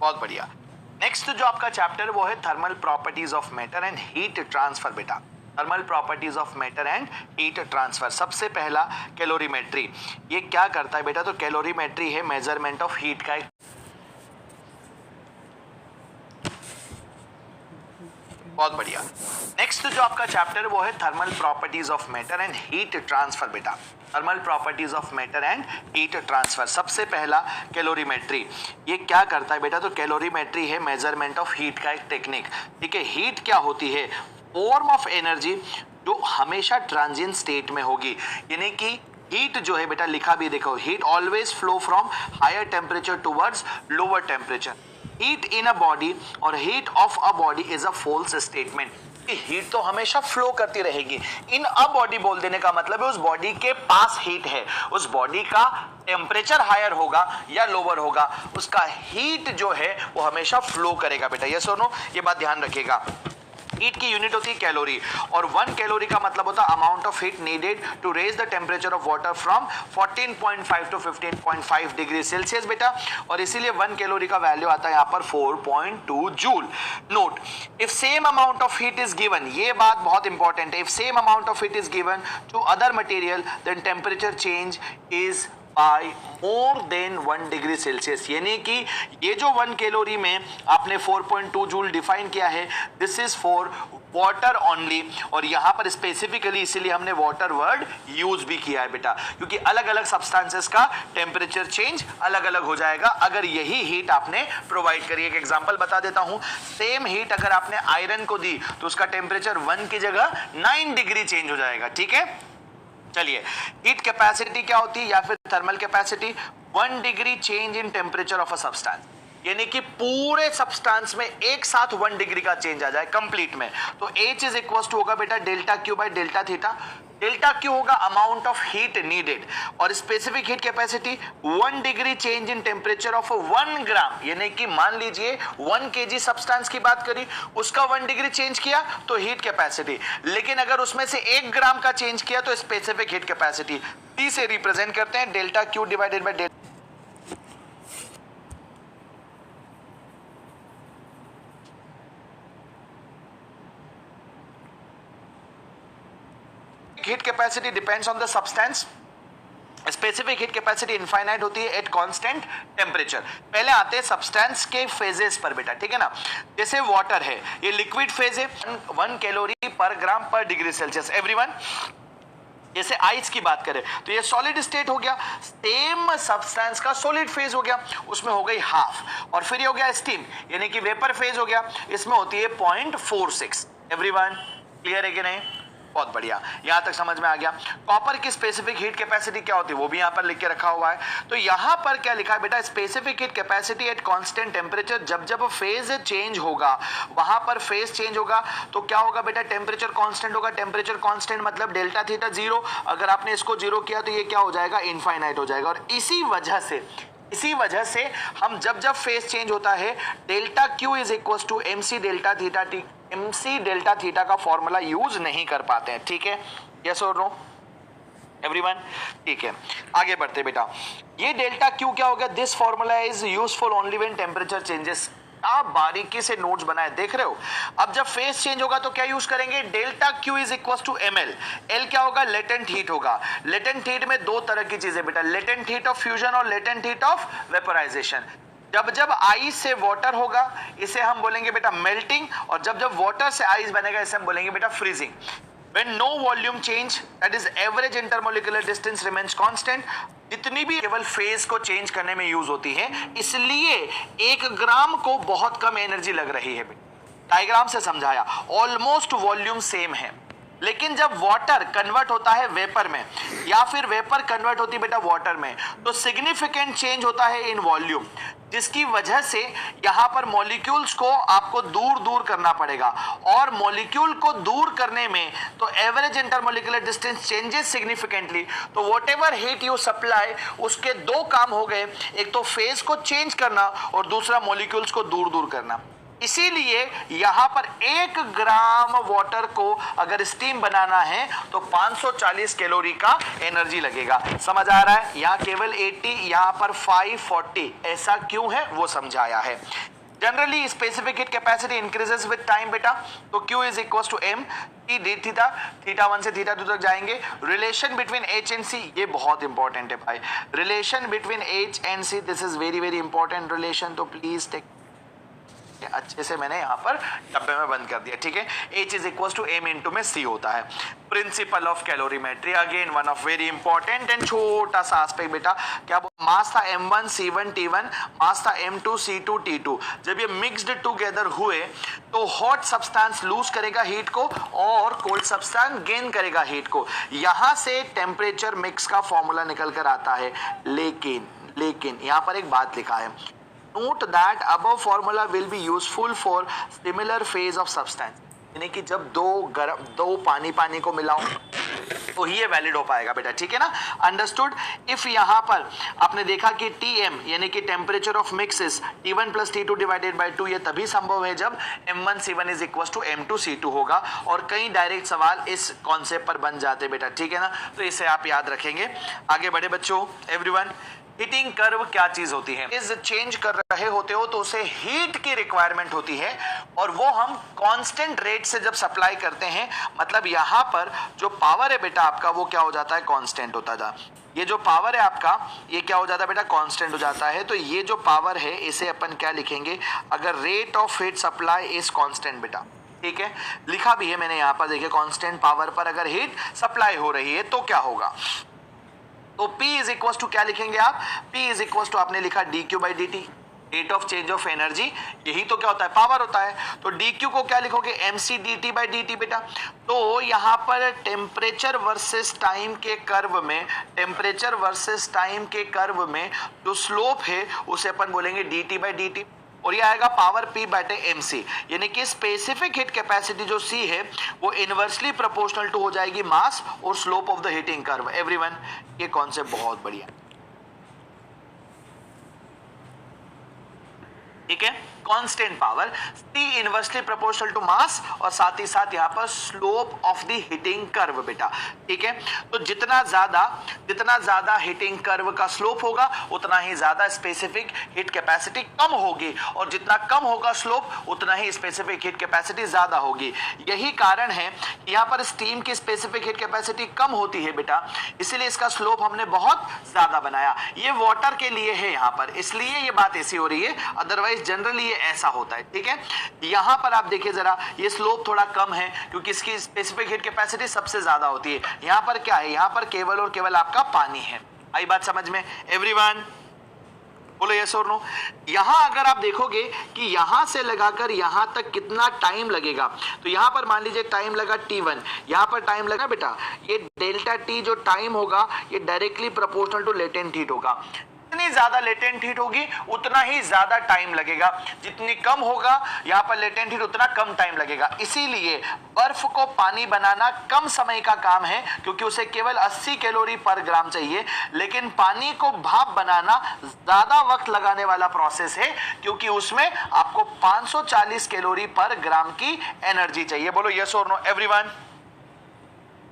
बहुत बढ़िया। नेक्स्ट जो आपका चैप्टर वो है thermal properties of matter and heat transfer बेटा। Thermal properties of matter and heat transfer. सबसे पहला कैलोरीमेट्री। ये क्या करता है बेटा? तो कैलोरीमेट्री है मेजरमेंट ऑफ हीट का। बहुत बढ़िया। नेक्स्ट जो आपका चैप्टर वो है thermal properties of matter and heat transfer बेटा। Thermal properties of matter and heat transfer. सबसे पहला कैलोरीमेट्री। ये क्या करता है बेटा? तो कैलोरीमेट्री है मेजरमेंट ऑफ हीट का एक टेक्निक। ठीक है, हीट क्या होती है? फॉर्म ऑफ एनर्जी जो हमेशा ट्रांजिएंट स्टेट में होगी। यानी कि हीट जो है बेटा, लिखा भी देखो, heat always flow from higher temperature towards lower temperature. Heat in a body और heat of a body is a false statement. Heat तो हमेशा फ्लो करती रहेगी। इन अ बॉडी बोल देने का मतलब है उस बॉडी के पास हीट है, उस बॉडी का टेम्परेचर हायर होगा या लोअर होगा, उसका हीट जो है वो हमेशा फ्लो करेगा बेटा। ये सुनो, ये बात ध्यान रखिएगा। हीट की यूनिट होती है कैलोरी, और 1 कैलोरी का मतलब होता है amount of heat needed to raise the temperature of water from 14.5 to 15.5 degree Celsius बेटा। और इसीलिए 1 कैलोरी का वैल्यू आता है यहाँ पर 4.2 joule. Note, if same amount of heat is given, ये बात बहुत इंपॉर्टेंट है, if same amount of heat is given to other material then temperature change is by more than 1 degree Celsius. यानी कि ये जो 1 कैलोरी में आपने 4.2 जूल डिफाइन किया है, this is for water only. और यहाँ पर स्पेसिफिकली इसीलिए हमने वाटर वर्ड यूज भी किया है बेटा, क्योंकि अलग अलग सब्सटेंसेस का टेम्परेचर चेंज अलग अलग हो जाएगा अगर यही हीट आपने प्रोवाइड करी। एक एग्जांपल बता देता हूं, सेम हीट अगर आपने आयरन को दी तो उसका टेम्परेचर 1 की जगह 9 डिग्री चेंज हो जाएगा। ठीक है, चलिए, हीट कैपेसिटी क्या होती है या फिर thermal capacity? 1 degree change in temperature of a substance. यानी कि पूरे सब्सटेंस में एक साथ 1 डिग्री का चेंज आ जाए कंप्लीट में, तो H इज इक्वल टू होगा बेटा delta Q by delta theta. Delta Q होगा अमाउंट ऑफ हीट नीडेड, और specific heat capacity 1 degree change in temperature of 1 ग्राम। यानी कि मान लीजिए 1 केजी सब्सटेंस की बात करी, उसका 1 डिग्री चेंज किया तो हीट कैपेसिटी, लेकिन अगर उसमें से 1 ग्राम का चेंज किया तो स्पेसिफिक हीट कैपेसिटी। T से रिप्रेजेंट करते हैं delta Q divided by delta. Heat capacity depends on the substance. Specific heat capacity infinite होती है एट कांस्टेंट टेम्परेचर। पहले आते हैं सब्सटेंस के फेजेस पर बेटा, ठीक है ना। जैसे वाटर है, ये लिक्विड फेज है, 1 कैलोरी पर ग्राम पर डिग्री सेल्सियस। एवरीवन, जैसे आइस की बात करें तो ये सॉलिड स्टेट हो गया, सेम सब्सटेंस का सॉलिड फेज हो गया, उसमें हो गई हाफ। और फिर ये हो गया स्टीम, यानी कि वेपर फेज हो गया, इसमें होती है 0.46। एवरीवन क्लियर है कि नहीं? बहुत बढ़िया, यहां तक समझ में आ गया। कॉपर की स्पेसिफिक हीट कैपेसिटी क्या होती है वो भी यहां पर लिख के रखा हुआ है। तो यहां पर क्या लिखा है बेटा? Specific heat capacity at constant temperature. जब जब फेज चेंज होगा, वहां पर फेज चेंज होगा तो क्या होगा बेटा? टेम्परेचर कांस्टेंट होगा। टेम्परेचर कांस्टेंट मतलब डेल्टा थीटा 0। अगर आपने इसको 0 किया तो ये क्या हो जाएगा? इनफाइनाइट हो जाएगा। और इसी वजह से हम जब जब फेज चेंज होता है, delta Q is equal to MC delta theta T, MC delta theta का फॉर्मूला यूज नहीं कर पाते हैं। ठीक है, यस और नो एवरीवन? ठीक है, आगे बढ़ते बेटा। ये डेल्टा क्यू क्या हो गया? This formula is useful only when temperature changes. आप बारीकी से नोट्स बनाए, देख रहे हो। अब जब फेज चेंज होगा तो क्या यूज करेंगे? Delta Q is equal to ML। L क्या होगा? लेटेंट हीट होगा। लेटेंट हीट में 2 तरह की चीजें बेटा, लेटेंट हीट ऑफ फ्यूजन और लेटेंट हीट ऑफ वेपोराइजेशन। जब जब आइस से वाटर होगा इसे हम बोलेंगे बेटा मेल्टिंग, और जब जब वाटर से आइस बनेगा इसे हम बोलेंगे बेटा freezing. When no volume change, that is average intermolecular distance remains constant, जितनी भी केवल फेज को चेंज करने में यूज होती है, इसलिए 1 ग्राम को बहुत कम एनर्जी लग रही है। डायग्राम से समझाया, ऑलमोस्ट वॉल्यूम सेम है। लेकिन जब वाटर कन्वर्ट होता है वेपर में या फिर वेपर कन्वर्ट होती है बेटा वाटर में, तो सिग्निफिकेंट चेंज होता है इन वॉल्यूम, जिसकी वजह से यहां पर मॉलिक्यूल्स को आपको दूर दूर करना पड़ेगा। और मॉलिक्यूल को दूर करने में तो average intermolecular distance changes significantly. तो व्हाटएवर हीट यू सप्लाई, उसके 2 काम हो गए, एक तो फेज को चेंज करना और दूसरा मॉलिक्यूल्स को दूर दूर करना। इसीलिए यहां पर 1 ग्राम वाटर को अगर स्टीम बनाना है तो 540 कैलोरी का एनर्जी लगेगा। समझ आ रहा है? यहां केवल 80, यहां पर 540, ऐसा क्यों है वो समझाया है। Generally specific heat capacity increases with time बेटा, तो Q is equal to M T D theta, theta 1 से थीटा 2 तक जाएंगे। Relation between H and C, ये बहुत इंपॉर्टेंट है भाई, relation between H and C, this is very very important relation, तो प्लीज टेक अच्छे से मैंने यहाँ पर डब्बे में बंद कर दिया, ठीक है। H is equal to M into में C होता है। Principle of calorimetry, again one of very important and छोटा सा एस्पेक्ट बेटा, क्या मास था M1 C1 T1, मास था M2 C2 T2। जब ये मिक्स्ड टुगेदर हुए तो हॉट सब्सटेंस लूज करेगा हीट को और कोल्ड सब्सटेंस गेन करेगा हीट को। यहां से टेम्परेचर मिक्स का फॉर्मूला निकल कर आता है। लेकिन यहां पर एक बात लिखा है, note that above formula will be useful for similar phase of substance, यानी कि जब दो पानी को मिलाऊं तो ही ये वैलिड हो पाएगा बेटा, ठीक है ना, अंडरस्टूड। इफ यहां पर आपने देखा कि Tm यानी कि temperature of mixes T1 plus T2 divided by 2, ये तभी संभव है जब M1 C1 is equal to M2 C2 होगा। और कई डायरेक्ट सवाल इस कॉन्सेप्ट पर बन जाते बेटा, ठीक है ना, तो इसे आप याद रखेंगे। आगे बढ़े बच्चों, एवरीवन, हीटिंग कर्व क्या चीज होती है? इस चेंज कर रहे होते हो तो उसे हीट की रिक्वायरमेंट होती है और वो हम कांस्टेंट रेट से जब सप्लाई करते हैं, मतलब यहां पर जो पावर है बेटा आपका वो क्या हो जाता है, कांस्टेंट होता था। ये जो पावर है आपका ये क्या हो जाता है बेटा, कांस्टेंट हो जाता है। तो ये जो पावर है इसे अपन क्या लिखेंगे, अगर rate of heat supply is constant बेटा, ठीक है, लिखा भी है मैंने यहाँ पर, देखिए कांस्टेंट पावर पर अगर हीट सप्लाई हो रही है तो क्या होगा, तो P इज इक्वल टू क्या लिखेंगे आप, P इज इक्वल टू आपने लिखा dQ by dt, rate of change of energy, यही तो क्या होता है, पावर होता है। तो dQ को क्या लिखोगे, mc dt बाई dt बेटा। तो यहाँ पर टेम्परेचर वर्सेस टाइम के कर्व में, टेम्परेचर वर्सेस टाइम के कर्व में जो स्लोप है उसे अपन बोलेंगे dt बाई dt, और ये आएगा पावर P बटे MC, यानी कि स्पेसिफिक हीट कैपेसिटी जो C है वो इनवर्सली प्रोपोर्शनल टू हो जाएगी मास और slope of the heating curve. Everyone, ये कॉन्सेप्ट बहुत बढ़िया, ठीक है। Constant power C inversely proportional to mass और साथ ही साथ यहाँ पर slope of the heating curve बेटा, ठीक है। तो जितना ज्यादा हीटिंग कर्व का स्लोप होगा उतना ही ज्यादा स्पेसिफिक हीट कैपेसिटी कम होगी, और जितना कम होगा स्लोप उतना ही स्पेसिफिक हीट कैपेसिटी ज्यादा होगी। यही कारण है कि यहाँ पर स्टीम की स्पेसिफिक हीट कैपेसिटी कम होती है बेटा, इसीलिए इसका स्लोप हमने बहुत ज्यादा बनाया। ये वाटर के लिए है यहाँ पर, इसलिए ये बात ऐसी हो रही है, अदरवाइज जनरली ऐसा होता है, ठीक है। यहां पर आप देखिए जरा, ये स्लोप थोड़ा कम है क्योंकि इसकी स्पेसिफिक हीट कैपेसिटी सबसे ज्यादा होती है। यहां पर क्या है, यहां पर केवल और केवल आपका पानी है। आई बात समझ में? एवरीवन बोलो यस और नो। यहां अगर आप देखोगे कि यहां से लगाकर यहां तक कितना टाइम लगेगा, तो यहां पर मान लीजिए टाइम लगा T1, यहां पर टाइम लगा बेटा, ये डेल्टा T जो टाइम होगा ये directly proportional to latent heat होगा। जितनी ज्यादा लेटेंट हीट होगी उतना ही ज्यादा टाइम लगेगा, जितनी कम होगा यहाँ पर लेटेंट हीट उतना कम टाइम लगेगा। इसीलिए बर्फ को पानी बनाना कम समय का काम है क्योंकि उसे केवल 80 कैलोरी पर ग्राम चाहिए, लेकिन पानी को भाप बनाना ज्यादा वक्त लगाने वाला प्रोसेस है क्योंकि उसमें आपको 540 कैलोरी पर ग्राम की एनर्जी चाहिए। बोलो यस और नो एवरीवन।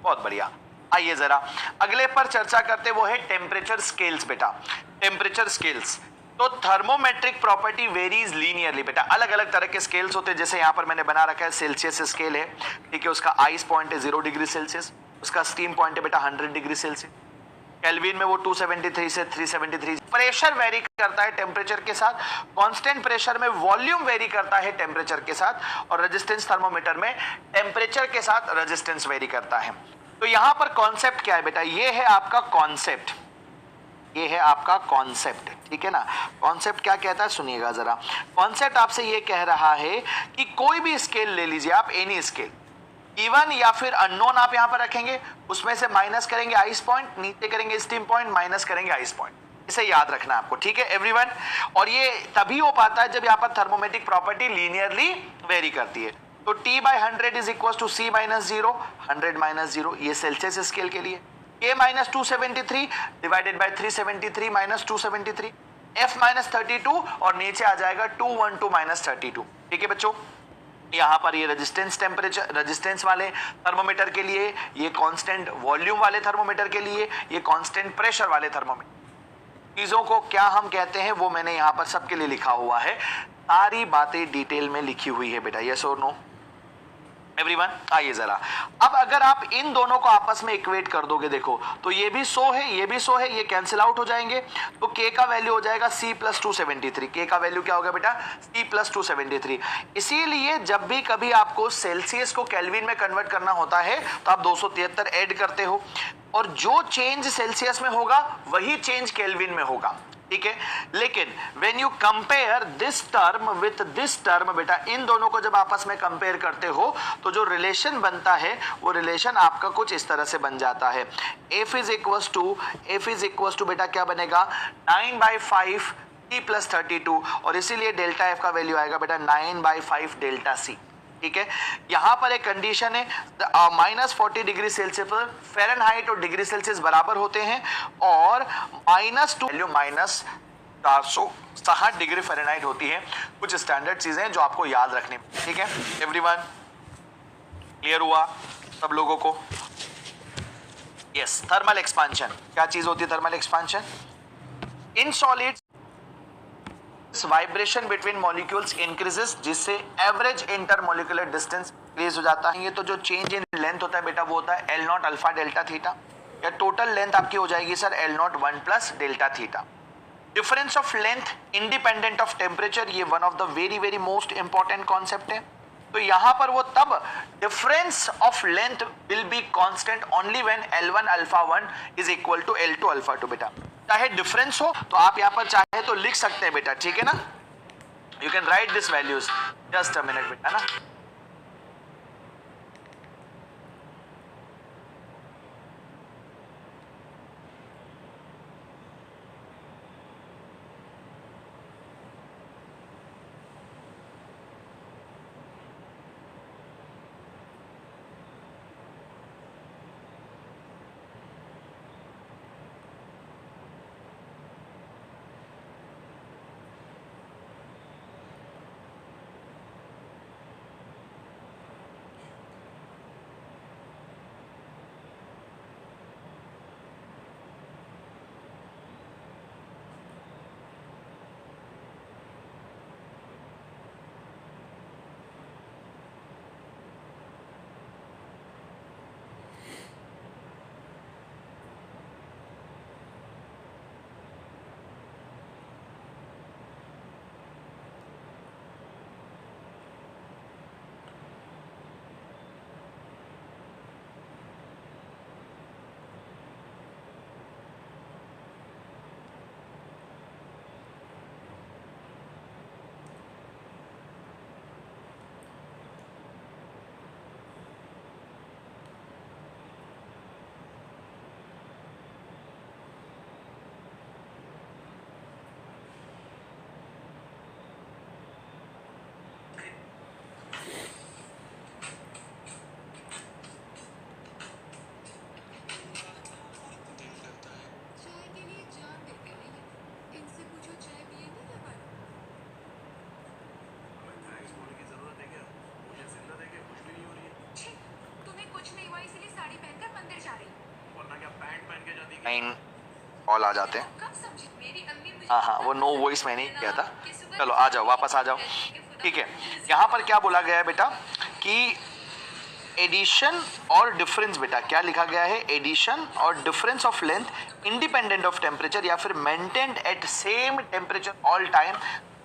बहुत बढ़िया, आइए जरा अगले पर चर्चा करते, वो है टेम्परेचर स्केल्स बेटा। टेम्परेचर स्केल्स, तो थर्मोमेट्रिक प्रॉपर्टी वेरीज लीनियरली बेटा। अलग अलग तरह के स्केल्स होते हैं, जैसे यहाँ पर मैंने बना रखा है सेल्सियस स्केल है, ठीक है, उसका आइस पॉइंट है 0 डिग्री सेल्सियस, उसका स्टीम पॉइंट है बेटा 100 डिग्री सेल्सियस, केल्विन में वो 273 से 373। प्रेशर वेरी करता है टेम्परेचर के साथ, कांस्टेंट प्रेशर में वॉल्यूम वेरी करता है टेम्परेचर के साथ, और रेजिस्टेंस थर्मोमीटर में टेम्परेचर के साथ रेजिस्टेंस वेरी करता है। तो यहां पर कॉन्सेप्ट क्या है बेटा, ये है आपका कॉन्सेप्ट, ये है आपका कॉन्सेप्ट, ठीक है ना। कॉन्सेप्ट क्या कहता है सुनिएगा जरा। कॉन्सेप्ट आपसे ये कह रहा है कि कोई भी स्केल ले लीजिए आप, एनी स्केल, इवन या फिर अननोन आप यहां पर रखेंगे, उसमें से माइनस करेंगे आइस पॉइंट, नीचे करेंगे स्टीम पॉइंट, माइनस करेंगे आइस पॉइंट, इसे याद रखना आपको, ठीक है एवरीवन। और ये तभी हो पाता है जब यहाँ पर थर्मोमेट्रिक प्रॉपर्टी लीनियरली वेरी करती है। तो T by 100 is equal to C minus 0, 100 minus 0, ये सेल्सियस स्केल के लिए। K minus 273 divided by 373 minus 273, F minus 32 और नीचे आ जाएगा 212 माइनस 32। ठीक है बच्चों, यहाँ पर ये रेजिस्टेंस टेम्परेचर, रेजिस्टेंस वाले थर्मोमीटर के लिए, ये कांस्टेंट वॉल्यूम वाले थर्मोमीटर के लिए, ये कांस्टेंट प्रेशर वाले थर्मोमीटर, चीजों को क्या हम कहते हैं वो मैंने यहाँ पर सबके लिए लिखा हुआ है, सारी बातें डिटेल में लिखी हुई है बेटा, यस और नो एवरीवन। आइए जरा, अब अगर आप इन दोनों को आपस में इक्वेट कर दोगे, देखो तो ये भी 100 है, ये भी 100 है, ये कैंसिल आउट हो जाएंगे, तो k का वैल्यू हो जाएगा C प्लस 273। k का वैल्यू क्या होगा बेटा, C प्लस 273। इसीलिए जब भी कभी आपको सेल्सियस को केल्विन में कन्वर्ट करना होता है तो आप 273 ऐड करते हो, और जो चेंज सेल्सियस में होगा वही चेंज केल्विन में होगा, ठीक है। लेकिन when you compare this term with this term, बेटा इन दोनों को जब आपस में कंपेयर करते हो तो जो रिलेशन बनता है वो रिलेशन आपका कुछ इस तरह से बन जाता है, F इज इक्वल टू बेटा क्या बनेगा 9/5 T प्लस 32, और इसीलिए डेल्टा F का वैल्यू आएगा बेटा 9/5 डेल्टा C, ठीक है। यहां पर एक कंडीशन है, -40 डिग्री सेल्सियस पर फ़ारेनहाइट और डिग्री सेल्सियस बराबर होते हैं, और -2 वैल्यू -460 डिग्री फ़ारेनहाइट होती है। कुछ स्टैंडर्ड चीजें हैं जो आपको याद रखनी, ठीक है एवरीवन, क्लियर हुआ सब लोगों को? यस, थर्मल एक्सपांशन क्या चीज होती है? Thermal expansion in solids vibration between molecules increases, जिससे एवरेज इंटरमॉलिक्यूलर डिस्टेंस इंक्रीज हो जाता है। ये तो जो चेंज इन लेंथ होता है बेटा वो होता है L0 अल्फा डेल्टा थीटा, या टोटल लेंथ आपकी हो जाएगी sir L0 1 plus delta theta. Difference of length independent of temperature, ये one of the very most important concept है। तो यहां पर वो तब difference of length will be constant only when L1 alpha 1 is equal to L2 alpha 2 बेटा। चाहे difference हो तो आप यहां पर चाहे तो लिख सकते हैं बेटा, ठीक है ना, you can write this values, just a minute बेटा ना। कॉल आ जाते हैं, हाँ वो नो वॉइस मैंने ही किया था। चलो आ जाओ, वापस आ जाओ, ठीक है। यहाँ पर क्या बोला गया है बेटा कि एडिशन और डिफरेंस, बेटा क्या लिखा गया है, एडिशन और difference of length independent of temperature या फिर maintained at same temperature all time,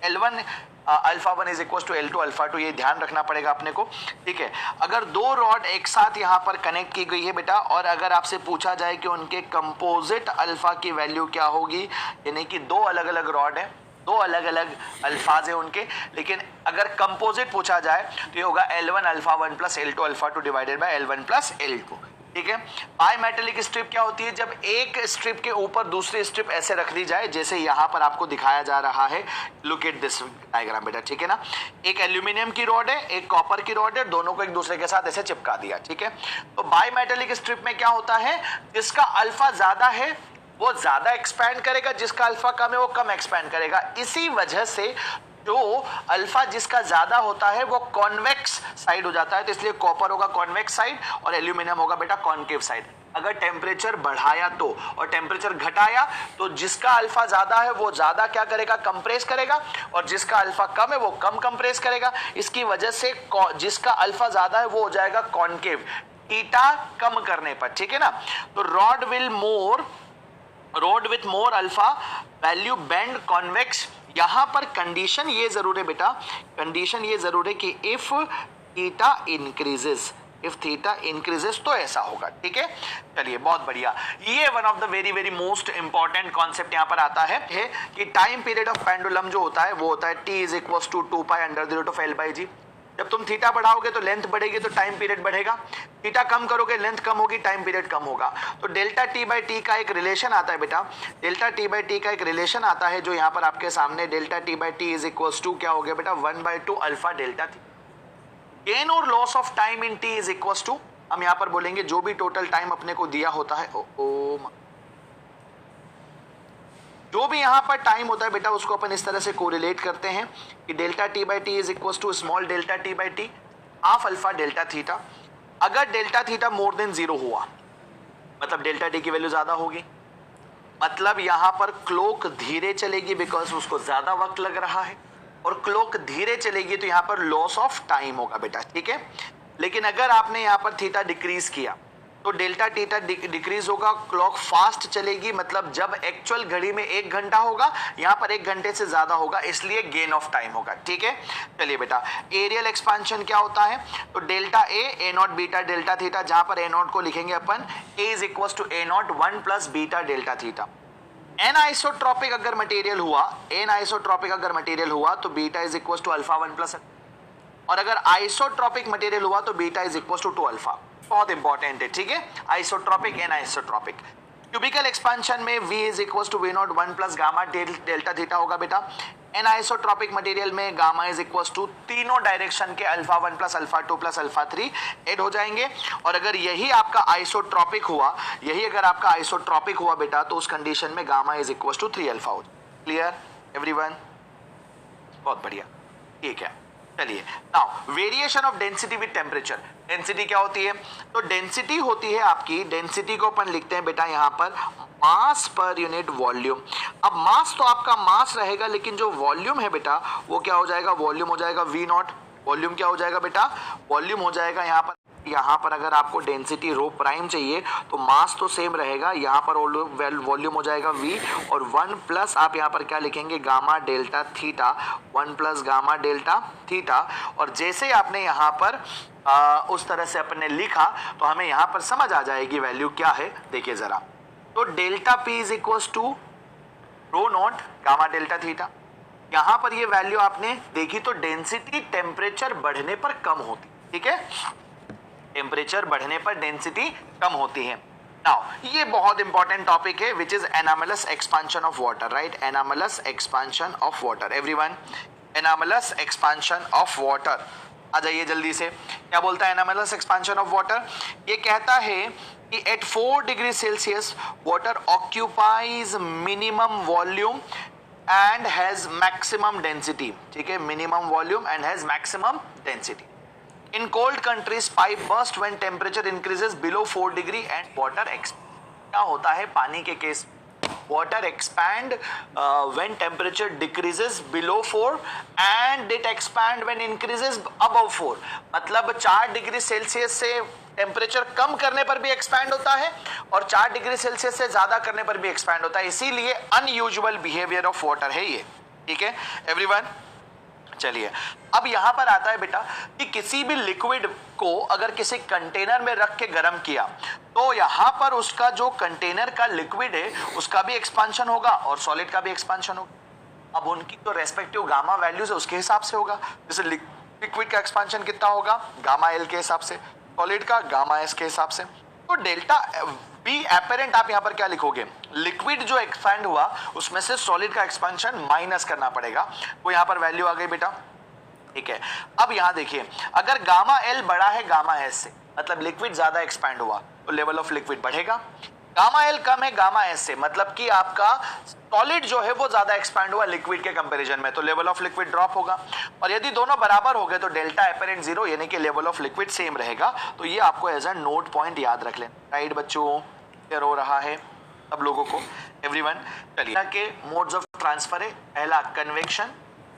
L1 alpha 1 is equal to L2 alpha 2, ये ध्यान रखना पड़ेगा अपने को, ठीक है। अगर दो रॉड एक साथ यहाँ पर कनेक्ट की गई है बेटा, और अगर आपसे पूछा जाए कि उनके कंपोजिट अल्फा की वैल्यू क्या होगी, यानी कि दो अलग अलग रॉड है, दो अलग अलग अल्फाज है उनके, लेकिन अगर कंपोजिट पूछा जाए तो ये होगा L1 alpha 1 plus L2 alpha 2 divided by L1 plus L2, ठीक है। बाई मेटेलिक स्ट्रिप क्या होती है, जब एक स्ट्रिप के ऊपर दूसरी स्ट्रिप ऐसे रख दी जाए, जैसे यहाँ पर आपको दिखाया जा रहा है, लुक एट दिस डायग्राम बेटा, ठीक है ना। एक एल्यूमिनियम की रॉड है, एक कॉपर की रॉड है, दोनों को एक दूसरे के साथ ऐसे चिपका दिया, ठीक है। तो बाई मेटेलिक स्ट्रिप में क्या होता है, जिसका अल्फा ज्यादा है वो ज्यादा एक्सपैंड करेगा, जिसका अल्फा कम है वो कम एक्सपैंड करेगा। इसी वजह से जो अल्फा जिसका ज्यादा होता है वो कॉन्वेक्स साइड हो जाता है, तो इसलिए कॉपर होगा कॉन्वेक्स साइड और एल्यूमिनियम होगा बेटा कॉन्केव साइड। अगर टेम्परेचर बढ़ाया तो और टेम्परेचर घटाया तो जिसका अल्फा ज्यादा है वो ज्यादा क्या करेगा, कंप्रेस करेगा, और जिसका अल्फा कम है वो कम कंप्रेस करेगा। इसकी वजह से जिसका अल्फा ज्यादा है वो हो जाएगा कॉन्केव, थीटा कम करने पर, ठीक है ना। तो rod with more alpha value bend convex. यहां पर कंडीशन ये जरूर है बेटा, कंडीशन ये जरूर है कि इफ थीटा इंक्रीजेस तो ऐसा होगा, ठीक है। चलिए बहुत बढ़िया, ये one of the very very most important concept यहां पर आता है कि टाइम पीरियड ऑफ पेंडुलम जो होता है वो होता है t is equal to 2 pi under the root of l by g. जब तुम थीटा बढ़ाओगे तो लेंथ बढ़ेगी तो टाइम पीरियड बढ़ेगा, थीटा कम करोगे लेंथ कम होगी टाइम पीरियड कम होगा। तो डेल्टा टी बाई टी का एक रिलेशन आता है बेटा, डेल्टा टी बाई टी का एक रिलेशन आता है जो यहाँ पर आपके सामने delta T by T is equal to क्या हो गया बेटा 1/2 अल्फा डेल्टा टी। गेन और loss of time in T is equal to, हम यहाँ पर बोलेंगे जो भी टोटल टाइम अपने को दिया होता है जो भी यहाँ पर टाइम होता है बेटा उसको अपन इस तरह से कोरिलेट करते हैं कि delta T by T is equal to small delta T by T half alpha delta theta. अगर डेल्टा थीटा मोर देन 0 हुआ मतलब डेल्टा टी की वैल्यू ज्यादा होगी, मतलब यहां पर क्लॉक धीरे चलेगी बिकॉज उसको ज्यादा वक्त लग रहा है, और क्लॉक धीरे चलेगी तो यहां पर लॉस ऑफ टाइम होगा बेटा, ठीक है। लेकिन अगर आपने यहां पर थीटा डिक्रीज किया तो डेल्टा थीटा डिक्रीज होगा, क्लॉक फास्ट चलेगी, मतलब जब एक्चुअल घड़ी में 1 घंटा होगा यहां पर 1 घंटे से ज्यादा होगा, इसलिए गेन ऑफ टाइम होगा, ठीक है। चलिए बेटा एरियल एक्सपांशन क्या होता है, तो delta A naught beta delta theta, जहां पर ए नॉट को लिखेंगे अपन A is equal to A naught 1 plus beta delta theta. Anisotropic अगर मटेरियल हुआ तो beta is equal to alpha 1 plus, और अगर आइसोट्रॉपिक मटेरियल हुआ तो beta is equal to 2 alpha. बहुत इंपॉर्टेंट है, ठीक है, isotropic anisotropic. Cubical expansion में v is equal to V not 1 plus gamma delta theta होगा बेटा। एन आइसोट्रॉपिक मटेरियल में गामा इज इक्वल टू तीनों डायरेक्शन के alpha 1 plus alpha 2 plus alpha 3 add हो जाएंगे, और अगर यही आपका आइसोट्रॉपिक हुआ बेटा तो उस कंडीशन में gamma is equal to 3 alpha हो। क्लियर एवरीवन, बहुत बढ़िया, ठीक है। चलिए now variation of density with temperature. Density क्या होती है, तो डेंसिटी होती है आपकी, डेंसिटी को अपन लिखते हैं बेटा यहाँ पर मास पर यूनिट वॉल्यूम। अब मास तो आपका मास रहेगा, लेकिन जो वॉल्यूम है बेटा वो क्या हो जाएगा, वॉल्यूम हो जाएगा वी नॉट। वॉल्यूम क्या हो जाएगा बेटा, वॉल्यूम हो जाएगा यहाँ पर अगर आपको डेंसिटी रो प्राइम चाहिए तो मास तो सेम रहेगा, यहाँ पर वॉल्यूम हो जाएगा v, और 1 प्लस आप यहाँ पर क्या लिखेंगे gamma delta theta, 1 plus gamma delta theta. और जैसे आपने यहाँ पर उस तरह से अपने लिखा तो हमें यहाँ पर समझ आ जाएगी वैल्यू क्या है। देखिए जरा, तो delta p is equal to rho naught gamma delta theta. यहाँ पर ये वैल्यू आपने देखी तो डेंसिटी टेम्परेचर बढ़ने पर कम होती, ठीक है, टेम्परेचर बढ़ने पर डेंसिटी कम होती है। नाउ ये बहुत इंपॉर्टेंट टॉपिक है which is anomalous expansion of water, right, anomalous expansion of water. Everyone, anomalous expansion of water, आ जाइए जल्दी से। क्या बोलता है एनामलस एक्सपांशन ऑफ वाटर, ये कहता है कि at 4 degree Celsius water occupies minimum volume and has maximum density, ठीक है, minimum volume and has maximum density. In cold countries, pipe burst when temperature increases below 4 degree and water expand। क्या होता है पानी के case, water expand when temperature decreases below 4 and it expand when increases above 4। मतलब 4 degree Celsius से temperature कम करने पर भी एक्सपैंड होता है और 4 डिग्री सेल्सियस से ज्यादा करने पर भी एक्सपैंड होता है, इसीलिए अनयूजुअल बिहेवियर ऑफ वाटर है ये, ठीक है एवरीवन। चलिए अब यहां पर आता है बेटा कि किसी भी लिक्विड को अगर किसी कंटेनर में रख के गर्म किया तो यहां पर उसका जो कंटेनर का लिक्विड है उसका भी एक्सपांशन होगा और सॉलिड का भी एक्सपांशन होगा। अब उनकी तो रेस्पेक्टिव गामा वैल्यूज है उसके हिसाब से होगा, जैसे लिक्विड का एक्सपांशन कितना होगा गामा एल के हिसाब से, सॉलिड का गामा एस के हिसाब से। तो डेल्टा बी एपेरेंट आप यहाँ पर क्या लिखोगे, लिक्विड जो एक्सपैंड हुआ उसमें से सॉलिड का एक्सपेंशन माइनस करना पड़ेगा, वो यहाँ पर वैल्यू आ गई बेटा, ठीक है। अब यहाँ देखिए अगर गामा एल बड़ा है गामा एस से, मतलब लिक्विड ज्यादा एक्सपैंड हुआ तो लेवल ऑफ लिक्विड बढ़ेगा, गामा एल कम है गामा एस से, मतलब कि आपका सॉलिड जो है वो ज्यादा एक्सपैंड हुआ लिक्विड के कंपैरिजन में, तो लेवल ऑफ लिक्विड ड्रॉप होगा। और यदि दोनों बराबर हो गए तो डेल्टा अपेरेंट जीरो, यानी कि लेवल ऑफ लिक्विड सेम रहेगा। तो ये आपको एज अ नोट पॉइंट याद रख लें। राइट बच्चों, क्लियर हो रहा है सब लोगों को, एवरीवन? चलिए, के मोड्स ऑफ ट्रांसफर है, पहला कन्वेक्शन,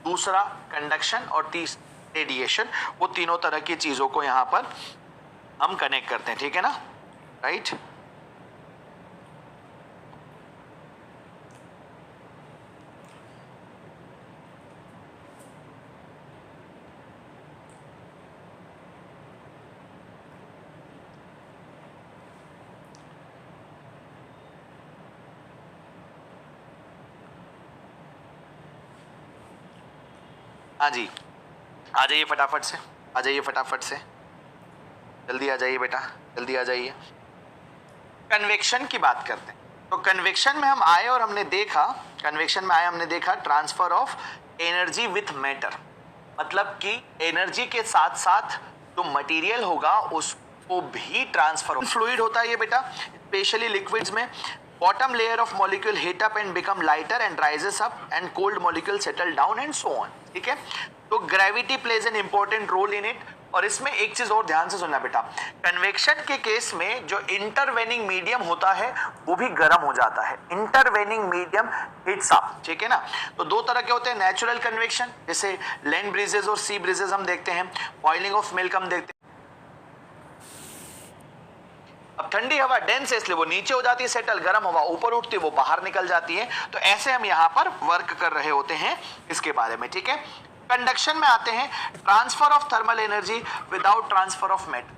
दूसरा कंडक्शन और तीसरा रेडिएशन। वो तीनों तरह की चीजों को यहाँ पर हम कनेक्ट करते हैं, ठीक है ना? राइट। हाँ जी, आ जाइए फटाफट से, आ जाइए फटाफट से, जल्दी आ जाइए बेटा, जल्दी आ जाइए। कन्वेक्शन की बात करते हैं। तो कन्वेक्शन में हम आए और हमने देखा, कन्वेक्शन में आए हमने देखा transfer of energy with matter, मतलब कि एनर्जी के साथ साथ जो मटेरियल होगा उसको भी ट्रांसफर। फ्लूइड होता है ये बेटा, स्पेशली लिक्विड्स में bottom layer of molecule heat up and become lighter and rises up and cold molecule settle down and so on, ठीक है? तो gravity plays an important role in it. और इसमें एक चीज और ध्यान से सुनना बेटा, कन्वेक्शन के केस में जो इंटरवेनिंग मीडियम होता है वो भी गर्म हो जाता है, इंटरवेनिंग मीडियम हीट्स अप, ठीक है ना? तो दो तरह के होते हैं, नेचुरल कन्वेक्शन जैसे लैंड ब्रीजेस और सी ब्रीजेस हम देखते हैं, बॉइलिंग ऑफ मिल्क हम देखते हैं। अब ठंडी हवा डेंस है इसलिए वो नीचे हो जाती है सेटल, गर्म हवा ऊपर उठती है वो बाहर निकल जाती है। तो ऐसे हम यहाँ पर वर्क कर रहे होते हैं इसके बारे में, ठीक है? कंडक्शन में आते हैं, transfer of thermal energy without transfer of matter.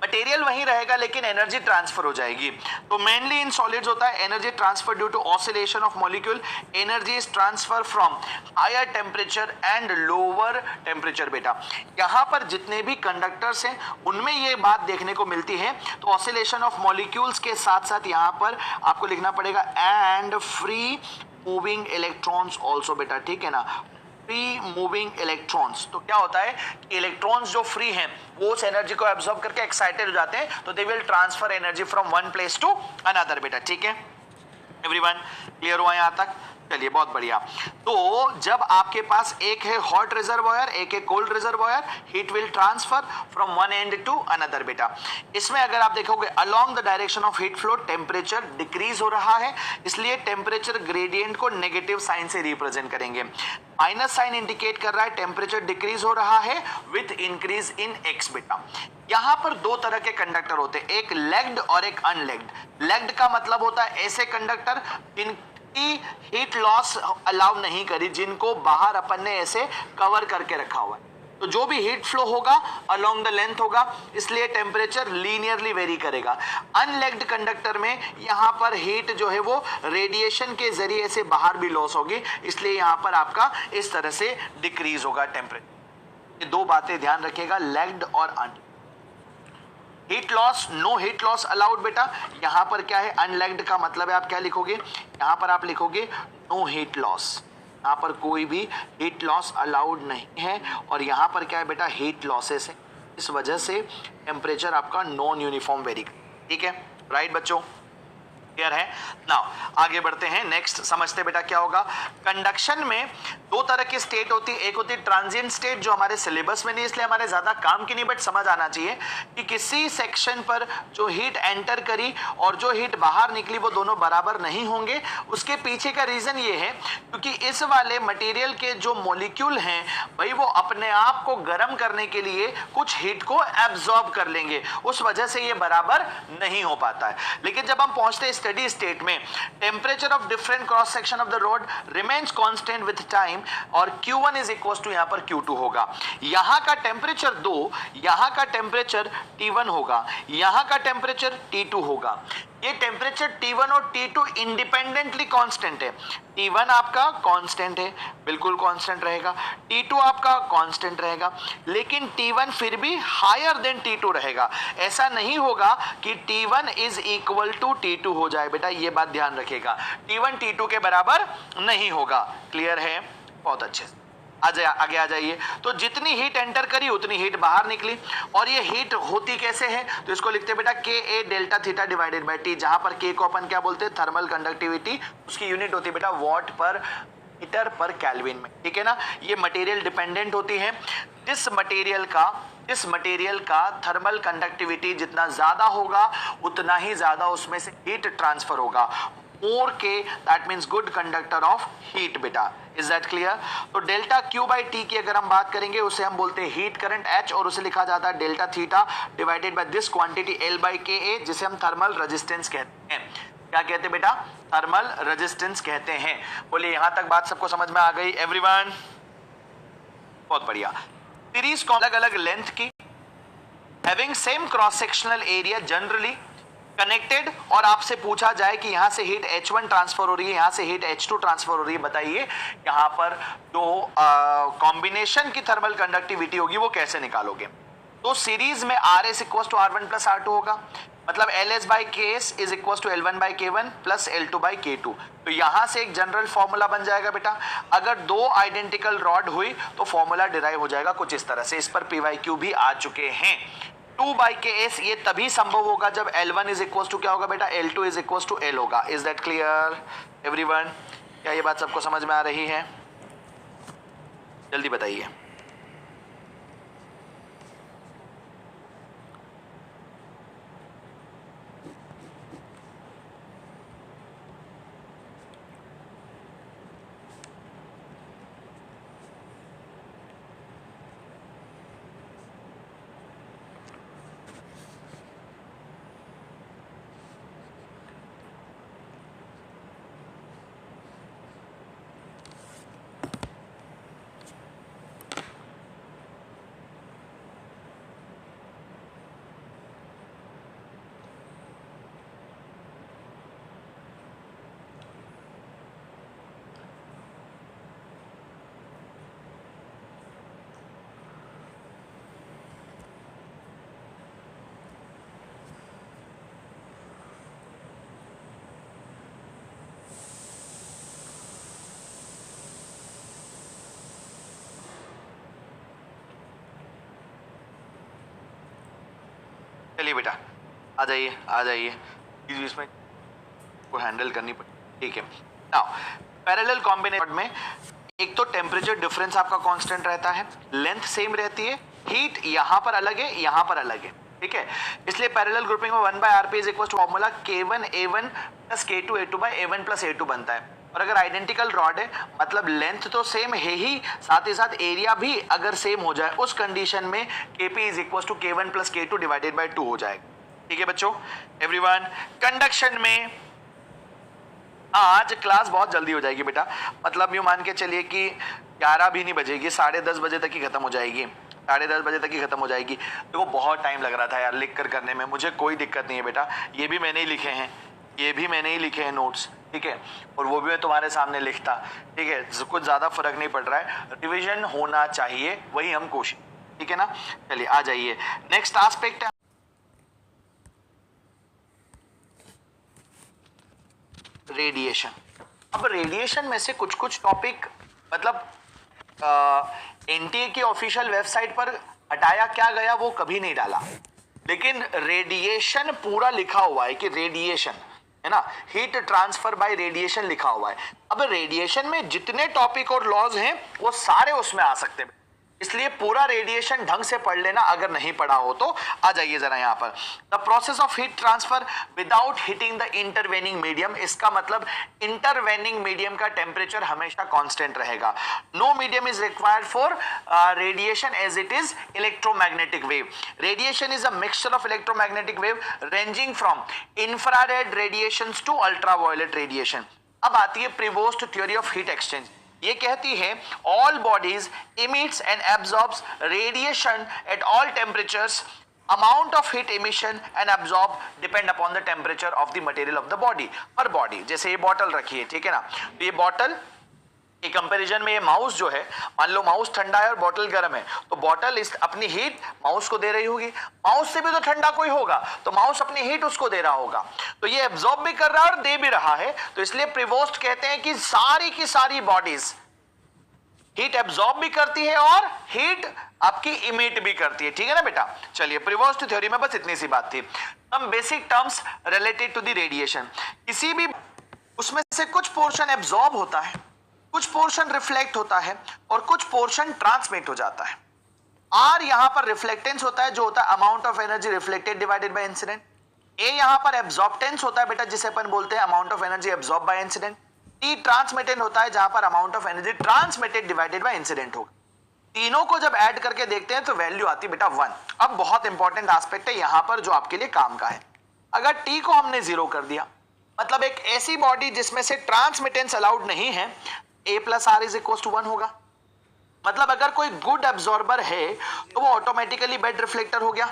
Material वहीं रहेगा लेकिन एनर्जी ट्रांसफर हो जाएगी। तो मेनली इन सॉलिड्स होता है energy transfer due to oscillation of molecule, energy is transfer from higher temperature and lower temperature. बेटा यहाँ पर जितने भी कंडक्टर्स हैं उनमें ये बात देखने को मिलती है। तो ऑसिलेशन ऑफ मॉलिक्यूल्स के साथ साथ यहाँ पर आपको लिखना पड़ेगा and free moving electrons also बेटा, ठीक है ना? फ्री मूविंग इलेक्ट्रॉन्स, तो क्या होता है कि इलेक्ट्रॉन्स जो फ्री हैं वो उस एनर्जी को एब्जॉर्ब करके एक्साइटेड हो जाते हैं, तो they will transfer energy from one place to another बेटा, ठीक है? एवरीवन क्लियर हुआ यहाँ तक? चलिए बहुत बढ़िया। तो जब आपके पास एक है हॉट रिजर्वॉयर, एक है cold reservoir, heat will transfer from one end to another बेटा। इसमें अगर आप देखोगे along the direction of heat flow temperature decrease हो रहा है, इसलिए टेम्परेचर ग्रेडियंट को नेगेटिव साइन से रिप्रेजेंट करेंगे। माइनस साइन इंडिकेट कर रहा है टेम्परेचर डिक्रीज हो रहा है विथ इंक्रीज इन एक्स बेटा। यहां पर दो तरह के कंडक्टर होते हैं, एक लेग्ड और एक अनलेग्ड। लेग्ड का मतलब होता है ऐसे कंडक्टर जिनकी हीट लॉस अलाउ नहीं करी, जिनको बाहर अपन ने ऐसे कवर करके रखा हुआ है। तो जो भी हीट फ्लो होगा अलोंग द लेंथ होगा, इसलिए टेम्परेचर लीनियरली वेरी करेगा। अनलेग्ड कंडक्टर में यहां पर हीट जो है वो रेडिएशन के जरिए से बाहर भी लॉस होगी, इसलिए यहां पर आपका इस तरह से डिक्रीज होगा टेम्परेचर। ये दो बातें ध्यान रखिएगा, लेग्ड और unlagged. Heat loss, no heat loss allowed बेटा। यहां पर क्या है, अनलेग्ड का मतलब है आप क्या लिखोगे, यहां पर आप लिखोगे नो हीट लॉस, यहाँ पर कोई भी हीट लॉस अलाउड नहीं है। और यहाँ पर क्या है बेटा, हीट लॉसेस है, इस वजह से टेम्परेचर आपका नॉन यूनिफॉर्म वेरी, ठीक है? राइट बच्चों, क्लियर है? नाउ आगे बढ़ते हैं, नेक्स्ट समझते बेटा क्या होगा। कंडक्शन में दो तरह की स्टेट होती है, एक होती है ट्रांजिएंट स्टेट जो हमारे सिलेबस में नहीं इसलिए हमारे ज्यादा काम की नहीं, बट समझ आना चाहिए कि किसी सेक्शन पर जो हीट एंटर करी और जो हीट बाहर निकली वो दोनों बराबर नहीं होंगे। उसके पीछे का रीजन ये है क्योंकि इस वाले मटेरियल के जो मॉलिक्यूल हैं भाई वो अपने आप को गर्म करने के लिए कुछ हीट को एब्जॉर्ब कर लेंगे, उस वजह से ये बराबर नहीं हो पाता है। लेकिन जब हम पहुंचते हैं स्टडी स्टेट में, temperature of different cross section of the road remains constant with time और Q1 इज इक्वल टू यहाँ पर Q2 होगा। यहाँ का टेम्परेचर 2, यहाँ का टेम्परेचर T1 होगा, यहाँ का टेम्परेचर T2 होगा। ये टेम्परेचर T1 और T2 इंडिपेंडेंटली कांस्टेंट है। T1 आपका कांस्टेंट है, बिल्कुल कांस्टेंट रहेगा, T2 आपका कांस्टेंट रहेगा, लेकिन T1 फिर भी हायर देन T2 रहेगा। ऐसा नहीं होगा कि T1 is equal to T2 हो जाए बेटा, ये बात ध्यान रखिएगा, T1 T2 के बराबर नहीं होगा। क्लियर है? बहुत अच्छे से आगे आ जाइए। तो जितनी हीट एंटर करी उतनी हीट बाहर निकली, और ये हीट होती कैसे है, तो इसको लिखते हैं बेटा K A delta theta divided by T, जहां पर के को अपन क्या बोलते हैं, थर्मल कंडक्टिविटी, उसकी यूनिट होती है बेटा वॉट पर मीटर पर केल्विन में, ठीक है ना। ये मटेरियल डिपेंडेंट होती है। जिस मटेरियल का थर्मल कंडक्टिविटी जितना ज्यादा होगा उतना ही ज्यादा उसमें से हीट ट्रांसफर होगा। मोर के that means good conductor of heat बेटा, इज दैट क्लियर। तो डेल्टा क्यू बाई टी की अगर हम बात करेंगे उसे हम बोलते हैं हीट करंट एच, और उसे लिखा जाता है delta theta divided by this quantity L by के ए, जिसे हम थर्मल रेजिस्टेंस कहते हैं। क्या कहते हैं बेटा, थर्मल रेजिस्टेंस कहते हैं। बोलिए यहां तक बात सबको समझ में आ गई एवरीवन, बहुत बढ़िया। सीरीज को अलग अलग लेंथ की, having same cross sectional area generally connected, और आपसे पूछा जाए कि यहां से हीट H1 ट्रांसफर हो रही है, यहां से हीट H2 ट्रांसफर हो रही है, बताइए यहां पर जो कॉम्बिनेशन की थर्मल कंडक्टिविटी होगी वो कैसे निकालोगे। तो सीरीज में RS equal to R1 plus R2 होगा, मतलब LS by KS is equal to L1 by K1 plus L2 by K2। तो यहां से एक जनरल फॉर्मूला बन जाएगा बेटा। अगर दो आइडेंटिकल रॉड हुई तो फॉर्मूला डिराइव हो जाएगा कुछ इस तरह से। इस पर PYQ भी आ चुके हैं। 2 बाई KS ये तभी संभव होगा जब L1 इज इक्वल टू क्या होगा बेटा, L2 is equal to L होगा। Is that clear everyone? क्या ये बात सबको समझ में आ रही है? जल्दी बताइए। चलिए बेटा आ जाइए इसमें को हैंडल करनी पड़ेगी, ठीक है। नाउ पैरेलल कॉम्बिनेशन में एक तो टेम्परेचर डिफरेंस आपका कांस्टेंट रहता है, लेंथ सेम रहती है, हीट यहां पर अलग है यहां पर अलग है, ठीक है। इसलिए पैरेलल ग्रुपिंग में 1/rp is equal to formula k1a1 plus k2a2/a1 plus a2 बनता है। और अगर आइडेंटिकल रॉड है मतलब लेंथ तो सेम है ही, साथ ही साथ एरिया भी अगर सेम हो जाए उस कंडीशन में kp is equal to k1 plus k2 divided by 2 हो जाएगा, ठीक है बच्चों। एवरीवन कंडक्शन में आज क्लास बहुत जल्दी हो जाएगी बेटा, मतलब यूं मान के चलिए कि 11 भी नहीं बजेगी, 10:30 बजे तक ही खत्म हो जाएगी, 10:30 बजे तक ही खत्म हो जाएगी। देखो बहुत टाइम लग रहा था यार लिख कर करने में, मुझे कोई दिक्कत नहीं है बेटा, ये भी मैंने ही लिखे हैं, ये भी मैंने ही लिखे हैं नोट्स, ठीक है, और वो भी मैं तुम्हारे सामने लिखता, ठीक है, कुछ ज्यादा फर्क नहीं पड़ रहा है, रिविजन होना चाहिए वही हम कोशिश, ठीक है ना। चलिए आ जाइए नेक्स्ट एस्पेक्ट है रेडिएशन। अब रेडिएशन में से कुछ कुछ टॉपिक मतलब एनटीए की ऑफिशियल वेबसाइट पर हटाया क्या गया वो कभी नहीं डाला, लेकिन रेडिएशन पूरा लिखा हुआ है कि रेडिएशन है ना, हीट ट्रांसफर बाय रेडिएशन लिखा हुआ है। अब रेडिएशन में जितने टॉपिक और लॉज हैं वो सारे उसमें आ सकते हैं, इसलिए पूरा रेडिएशन ढंग से पढ़ लेना, अगर नहीं पढ़ा हो तो आ जाइए जरा यहां पर। The process of heat transfer without heating the intervening medium, इसका मतलब इंटरवेनिंग मीडियम का टेम्परेचर हमेशा कांस्टेंट रहेगा। No medium is required for radiation as it is electromagnetic wave. Radiation is a mixture of electromagnetic wave ranging from infrared radiations to ultraviolet radiation. अब आती है Prevost theory of heat exchange, ये कहती है all bodies emits and absorbs radiation at all temperatures. Amount of heat emission and absorb depend upon the temperature of the material of the body. पर body जैसे ये bottle रखी है, ठीक है ना, तो ये बॉटल के कंपैरिजन में ये माउस जो है, मान लो माउस ठंडा है और बॉटल गर्म है, तो बॉटल इस अपनी हीट माउस को दे रही होगी, माउस से भी तो ठंडा कोई होगा तो माउस अपनी हीट उसको दे रहा होगा, तो ये एब्जॉर्ब भी कर रहा है और दे भी रहा है। तो इसलिए प्रीवोस्ट कहते हैं कि सारी की सारी बॉडीज हीट एब्जॉर्ब भी करती है और हीट आपकी इमिट भी करती है, ठीक है ना बेटा। चलिए प्रिवोस्ट थ्योरी में बस इतनी सी बात थी। हम basic terms related to the radiation, किसी भी उसमें से कुछ पोर्शन एब्जॉर्ब होता है, कुछ पोर्शन रिफ्लेक्ट होता है और कुछ पोर्शन ट्रांसमिट हो जाता है। आर यहां पर रिफ्लेक्टेंस होता है, जो होता है amount of energy reflected divided by incident. A यहां पर एब्जॉर्बटेंस होता है बेटा, जिसे अपन बोलते हैं amount of energy absorb by incident. T transmittance होता है, जहां पर amount of energy transmitted divided by incident होगा। तीनों को जब ऐड करके देखते हैं तो वैल्यू आती है बेटा 1। अब बहुत इंपॉर्टेंट एस्पेक्ट है यहां पर जो आपके लिए काम का है। अगर टी को हमने 0 कर दिया, मतलब एक ऐसी बॉडी जिसमें से ट्रांसमिटेंस अलाउड नहीं है, A plus R is equal to 1 होगा। मतलब अगर कोई गुड एब्जॉर्बर है तो वो ऑटोमेटिकली बेड रिफ्लेक्टर हो गया।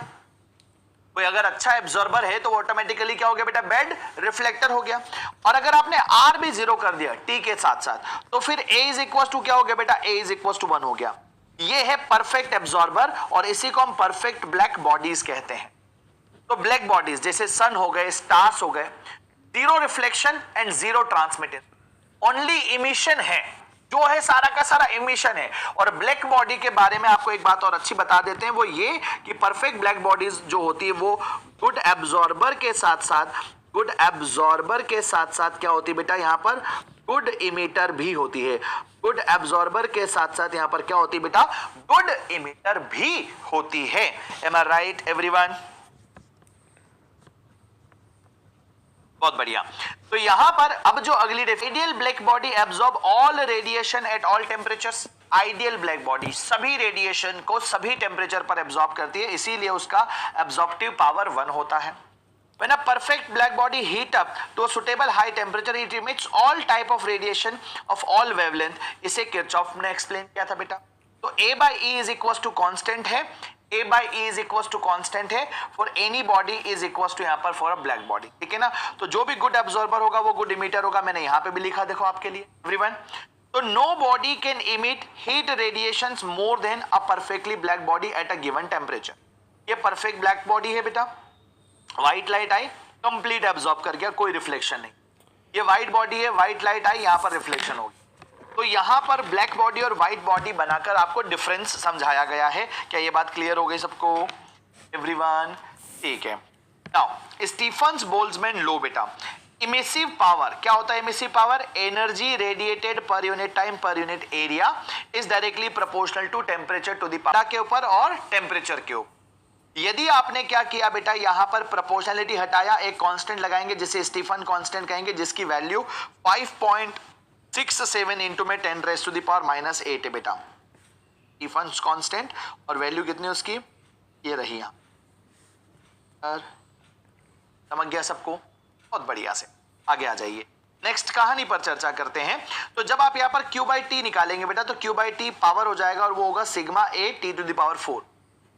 कोई अगर अच्छा एब्जॉर्बर है तो वो ऑटोमेटिकली क्या हो गया बेटा, बेड रिफ्लेक्टर हो गया। और अगर आपने आर भी 0 कर दिया टी के साथ साथ, तो फिर ए इज इक्वल टू क्या हो गया बेटा, ए इज इक्वल टू 1 हो गया। ये है परफेक्ट एब्जॉर्बर और इसी को हम परफेक्ट ब्लैक बॉडीज कहते हैं। तो ब्लैक बॉडीज जैसे सन हो गए, स्टार्स हो गए, 0 reflection and 0 transmittance, only emission है, जो है सारा का सारा इमिशन है। और ब्लैक बॉडी के बारे में आपको एक बात और अच्छी बता देते हैं, वो ये कि परफेक्ट ब्लैक बॉडीज जो होती है वो गुड एब्जॉर्बर के साथ साथ क्या होती है बेटा, यहां पर गुड इमिटर भी होती है। गुड एब्जॉर्बर के साथ साथ यहां पर क्या होती है बेटा, गुड इमिटर भी होती है। एम आई राइट एवरीवन? बहुत बढ़िया। तो यहां पर अब जो अगली ideal black body absorb all radiation at all temperatures. Ideal black body सभी रेडिएशन को सभी टेम्परेचर पर एब्जॉर्ब करती है, इसीलिए उसका एब्जॉर्प्टिव पावर 1 होता है। When a perfect black body heat up to a suitable high temperature, it emits all type of radiation of all wavelength। इसे किरचॉफ ने एक्सप्लेन किया था बेटा। तो A by E is equals to constant है, A by E is equals to constant है for any body is equals to यहाँ पर for a black body, ठीक है ना। तो जो भी गुड एब्जॉर्बर होगा वो गुड इमिटर होगा। मैंने यहाँ पे भी लिखा, देखो आपके लिए एवरीवन। तो no body can emit heat radiations more than a perfectly black body at a given temperature. ये परफेक्ट ब्लैक बॉडी है बेटा। व्हाइट लाइट आई, कंप्लीट एब्जॉर्ब कर गया, कोई रिफ्लेक्शन नहीं। ये व्हाइट बॉडी है, व्हाइट लाइट आई, यहां पर रिफ्लेक्शन होगी। तो यहां पर ब्लैक बॉडी और व्हाइट बॉडी बनाकर आपको डिफरेंस समझाया गया है। क्या ये बात क्लियर हो गई सबको एवरीवन? ठीक है। नाउ स्टीफन्स बोल्ट्जमैन लॉ बेटा, इमिसिव पावर क्या होता है? Emissive power energy radiated per unit time per unit area is directly proportional to temperature to the power के ऊपर और टेम्परेचर के ऊपर। यदि आपने क्या किया बेटा, यहां पर प्रोपोर्शनलिटी हटाया, एक कांस्टेंट लगाएंगे जिसे स्टीफन कांस्टेंट कहेंगे, जिसकी वैल्यू 5.67 इंटू में 10 रेज़ टू द पावर -8 है बेटा, स्टीफन कांस्टेंट। और वैल्यू कितनी उसकी, ये रही यहां। समझ गया सबको? बहुत बढ़िया से आगे आ जाइए। नेक्स्ट कहानी पर चर्चा करते हैं। तो जब आप यहां पर Q/T निकालेंगे बेटा, तो Q/T पावर हो जाएगा और वो होगा sigma A T to the power 4।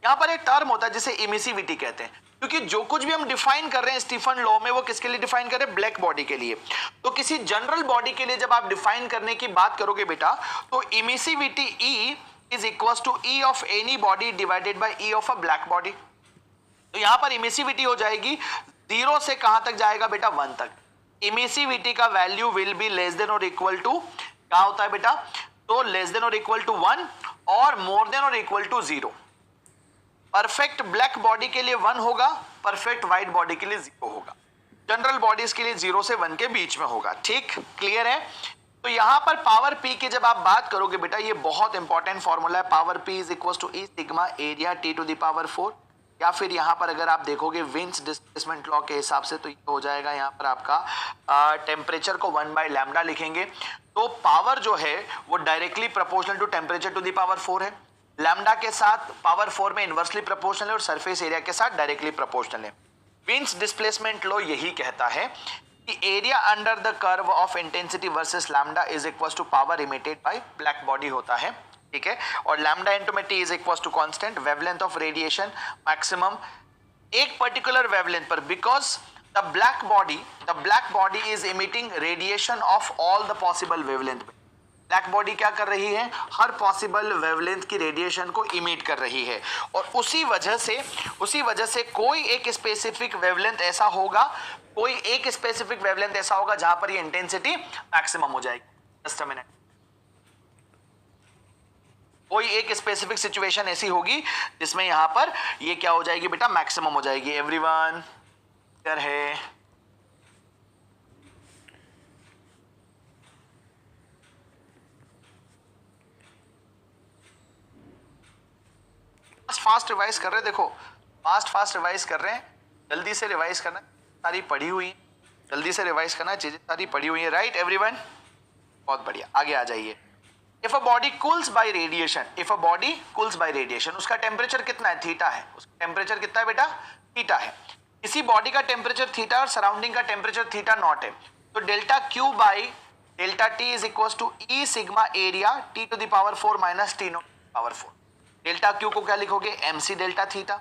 यहां पर एक टर्म होता है जिसे इमिसिविटी कहते हैं, क्योंकि जो कुछ भी हम डिफाइन कर रहे हैं स्टीफन लॉ में, वो किसके लिए डिफाइन कर रहे हैं? ब्लैक बॉडी के लिए। तो किसी जनरल बॉडी के लिए जब आप डिफाइन करने की बात करोगे बेटा, तो emissivity E is equal to E of any body divided by E of a black body. तो यहां पर इमिसिविटी हो जाएगी 0 से कहां तक जाएगा बेटा? 1 तक। इमिसिविटी का value will be less than और इक्वल टू क्या होता है बेटा? तो लेस देन और इक्वल टू 1 और मोर देन और equal to 0। Perfect black body के लिए 1 होगा, परफेक्ट व्हाइट बॉडी के लिए 0 होगा, जनरल बॉडीज के लिए 0 से 1 के बीच में होगा। ठीक, क्लियर है? तो यहां पर पावर P की जब आप बात करोगे बेटा, ये बहुत इंपॉर्टेंट फॉर्मूला है। Power P is equal to E sigma area T to the power 4। या फिर यहां पर अगर आप देखोगे विंस डिस्प्लेसमेंट लॉ के हिसाब से, तो ये हो जाएगा यहां पर आपका टेम्परेचर को 1/λ लिखेंगे। तो पावर जो है वो directly proportional to temperature to the power 4 है। लैम्डा के साथ पावर 4 में इनवर्सली प्रोपोर्शनल है और सरफेस एरिया के साथ डायरेक्टली प्रोपोर्शनल है। विंस डिस्प्लेसमेंट लॉ यही कहता है कि area under the curve of intensity versus lambda is equal to power emitted by black body होता है, ठीक है। और लैम्डा इनटू में T is equal to constant wavelength of radiation maximum एक पर्टिकुलर वेवलेंथ पर, because the black body is emitting radiation of all the possible wavelength. Black body क्या कर रही है? हर पॉसिबल वेवलेंथ की रेडिएशन को इमिट कर रही है। और उसी वजह से कोई एक स्पेसिफिक वेवलेंथ ऐसा होगा जहां पर ये इंटेंसिटी मैक्सिमम हो जाएगी। Just a minute. कोई एक स्पेसिफिक सिचुएशन ऐसी होगी जिसमें यहां पर ये क्या हो जाएगी बेटा, मैक्सिमम हो जाएगी। एवरीवन क्लियर है? फास्ट रिवाइज कर रहे हैं, देखो फास्ट रिवाइज कर रहे हैं, जल्दी से रिवाइज करना, सारी पढ़ी हुई है, जल्दी से रिवाइज करना, चीजें सारी पढ़ी हुई है, राइट एवरीवन? बहुत बढ़िया, आगे आ जाइए। If a body cools bye radiation, if a body cools bye radiation, उसका टेम्परेचर कितना है? थीटा है। उसका टेम्परेचर कितना है बेटा? थीटा है। किसी बॉडी का टेम्परेचर थीटा और सराउंडिंग का टेम्परेचर थीटा नॉट है, तो delta Q by delta T is equal to E sigma area T to the power 4 minus T not power 4। Delta Q को क्या लिखोगे? MC delta theta.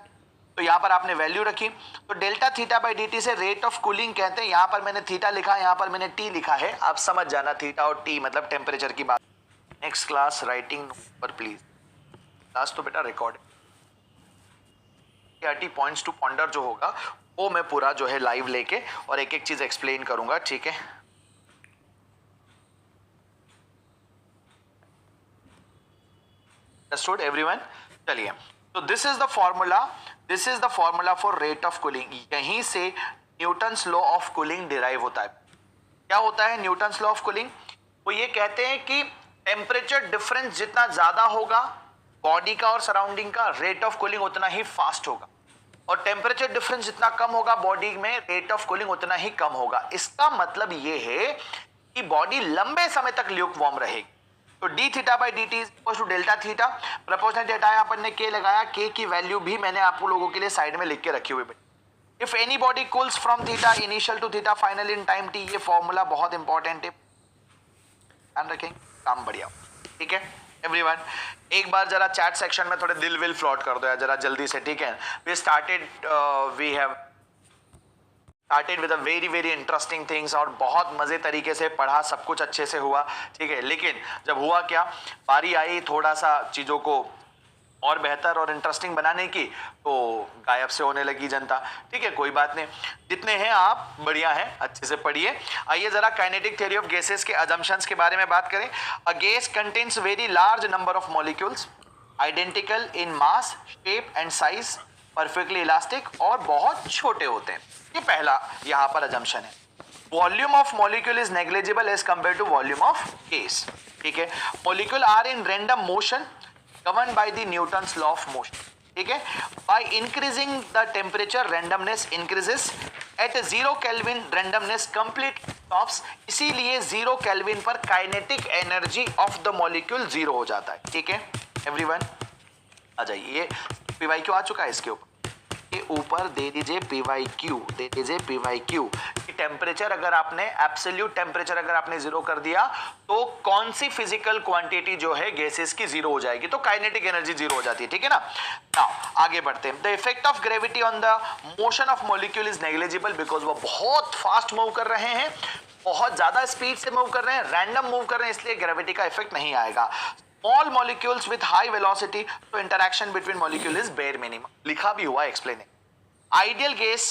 तो यहां पर आपने वैल्यू रखी, तो delta theta by D T से रेट ऑफ कूलिंग कहते हैं। यहां पर मैंने थीटा लिखा, यहां पर मैंने टी लिखा है, आप समझ जाना थीटा और टी मतलब टेम्परेचर की बात। नेक्स्ट क्लास राइटिंग पर प्लीज, क्लास तो बेटा रिकॉर्ड पॉइंट्स टू पॉन्डर जो होगा वो मैं पूरा जो है लाइव लेके और एक एक चीज एक्सप्लेन करूंगा, ठीक है? Understood everyone? चलिए, तो this is the formula for rate of cooling. यहीं से Newton's law of cooling derive होता है। क्या होता है न्यूटन्स लॉ ऑफ कूलिंग? वो ये कहते हैं कि टेम्परेचर डिफरेंस जितना ज्यादा होगा बॉडी का और सराउंडिंग का, रेट ऑफ कूलिंग उतना ही फास्ट होगा, और टेम्परेचर डिफरेंस जितना कम होगा बॉडी में, रेट ऑफ कूलिंग उतना ही कम होगा। इसका मतलब ये है कि बॉडी लंबे समय तक ल्यूक वार्म रहेगी। तो D theta by D T is equal to delta theta, proportional हटाया अपन ने के लगाया, के की वैल्यू भी मैंने आप लोगों के लिए साइड में लिख के रखी हुई है। If any body cools from theta initial to theta final in time T, ये फॉर्मूला बहुत इंपॉर्टेंट है, ध्यान रखेंगे, काम बढ़िया, ठीक है एवरीवन? एक बार जरा चैट सेक्शन में थोड़े दिल विल फ्लॉट कर दो यार जरा जल्दी से, ठीक है? We have started with a very interesting things, और बहुत मजे तरीके से पढ़ा, सब कुछ अच्छे से हुआ, ठीक है? लेकिन जब हुआ क्या, बारी आई थोड़ा सा चीजों को और बेहतर और इंटरेस्टिंग बनाने की, तो गायब से होने लगी जनता, ठीक है? कोई बात नहीं, जितने हैं आप बढ़िया हैं, अच्छे से पढ़िए। आइए जरा काइनेटिक थ्योरी ऑफ गैसेस के अजम्पशंस के बारे में बात करें। A gas contains very large number of molecules identical in mass, shape and size, perfectly elastic, और बहुत छोटे होते हैं। ये पहला यहां पर अजम्पशन है। Volume of molecule is negligible as compare to volume of gas, ठीक है? Molecule are in random motion governed by the Newton's law of motion, ठीक है? By increasing the temperature, randomness increases. At 0 Kelvin, randomness completely stops. इसीलिए 0 Kelvin पर kinetic energy of the molecule 0 हो जाता है, ठीक है एवरीवन? आ जाइए, ये PYQ आ चुका है, इसके ऊपर के ऊपर दे दीजिए PYQ, दे दीजिए PYQ। टेम्परेचर अगर आपने एब्सोल्यूट टेम्परेचर अगर आपने 0 कर दिया तो कौन सी फिजिकल क्वांटिटी जो है गैसेस की 0 हो जाएगी, तो काइनेटिक एनर्जी 0 हो जाती है, ठीक है ना? नाउ आगे बढ़ते हैं। The effect of gravity on the motion of molecule is negligible, because वो बहुत फास्ट मूव कर रहे हैं, बहुत ज्यादा स्पीड से मूव कर रहे हैं, रैंडम मूव कर रहे हैं, इसलिए ग्रेविटी का इफेक्ट नहीं आएगा। Small molecules with high velocity, so interaction between molecule is bare minimum. लिखा भी हुआ explain. Ideal gas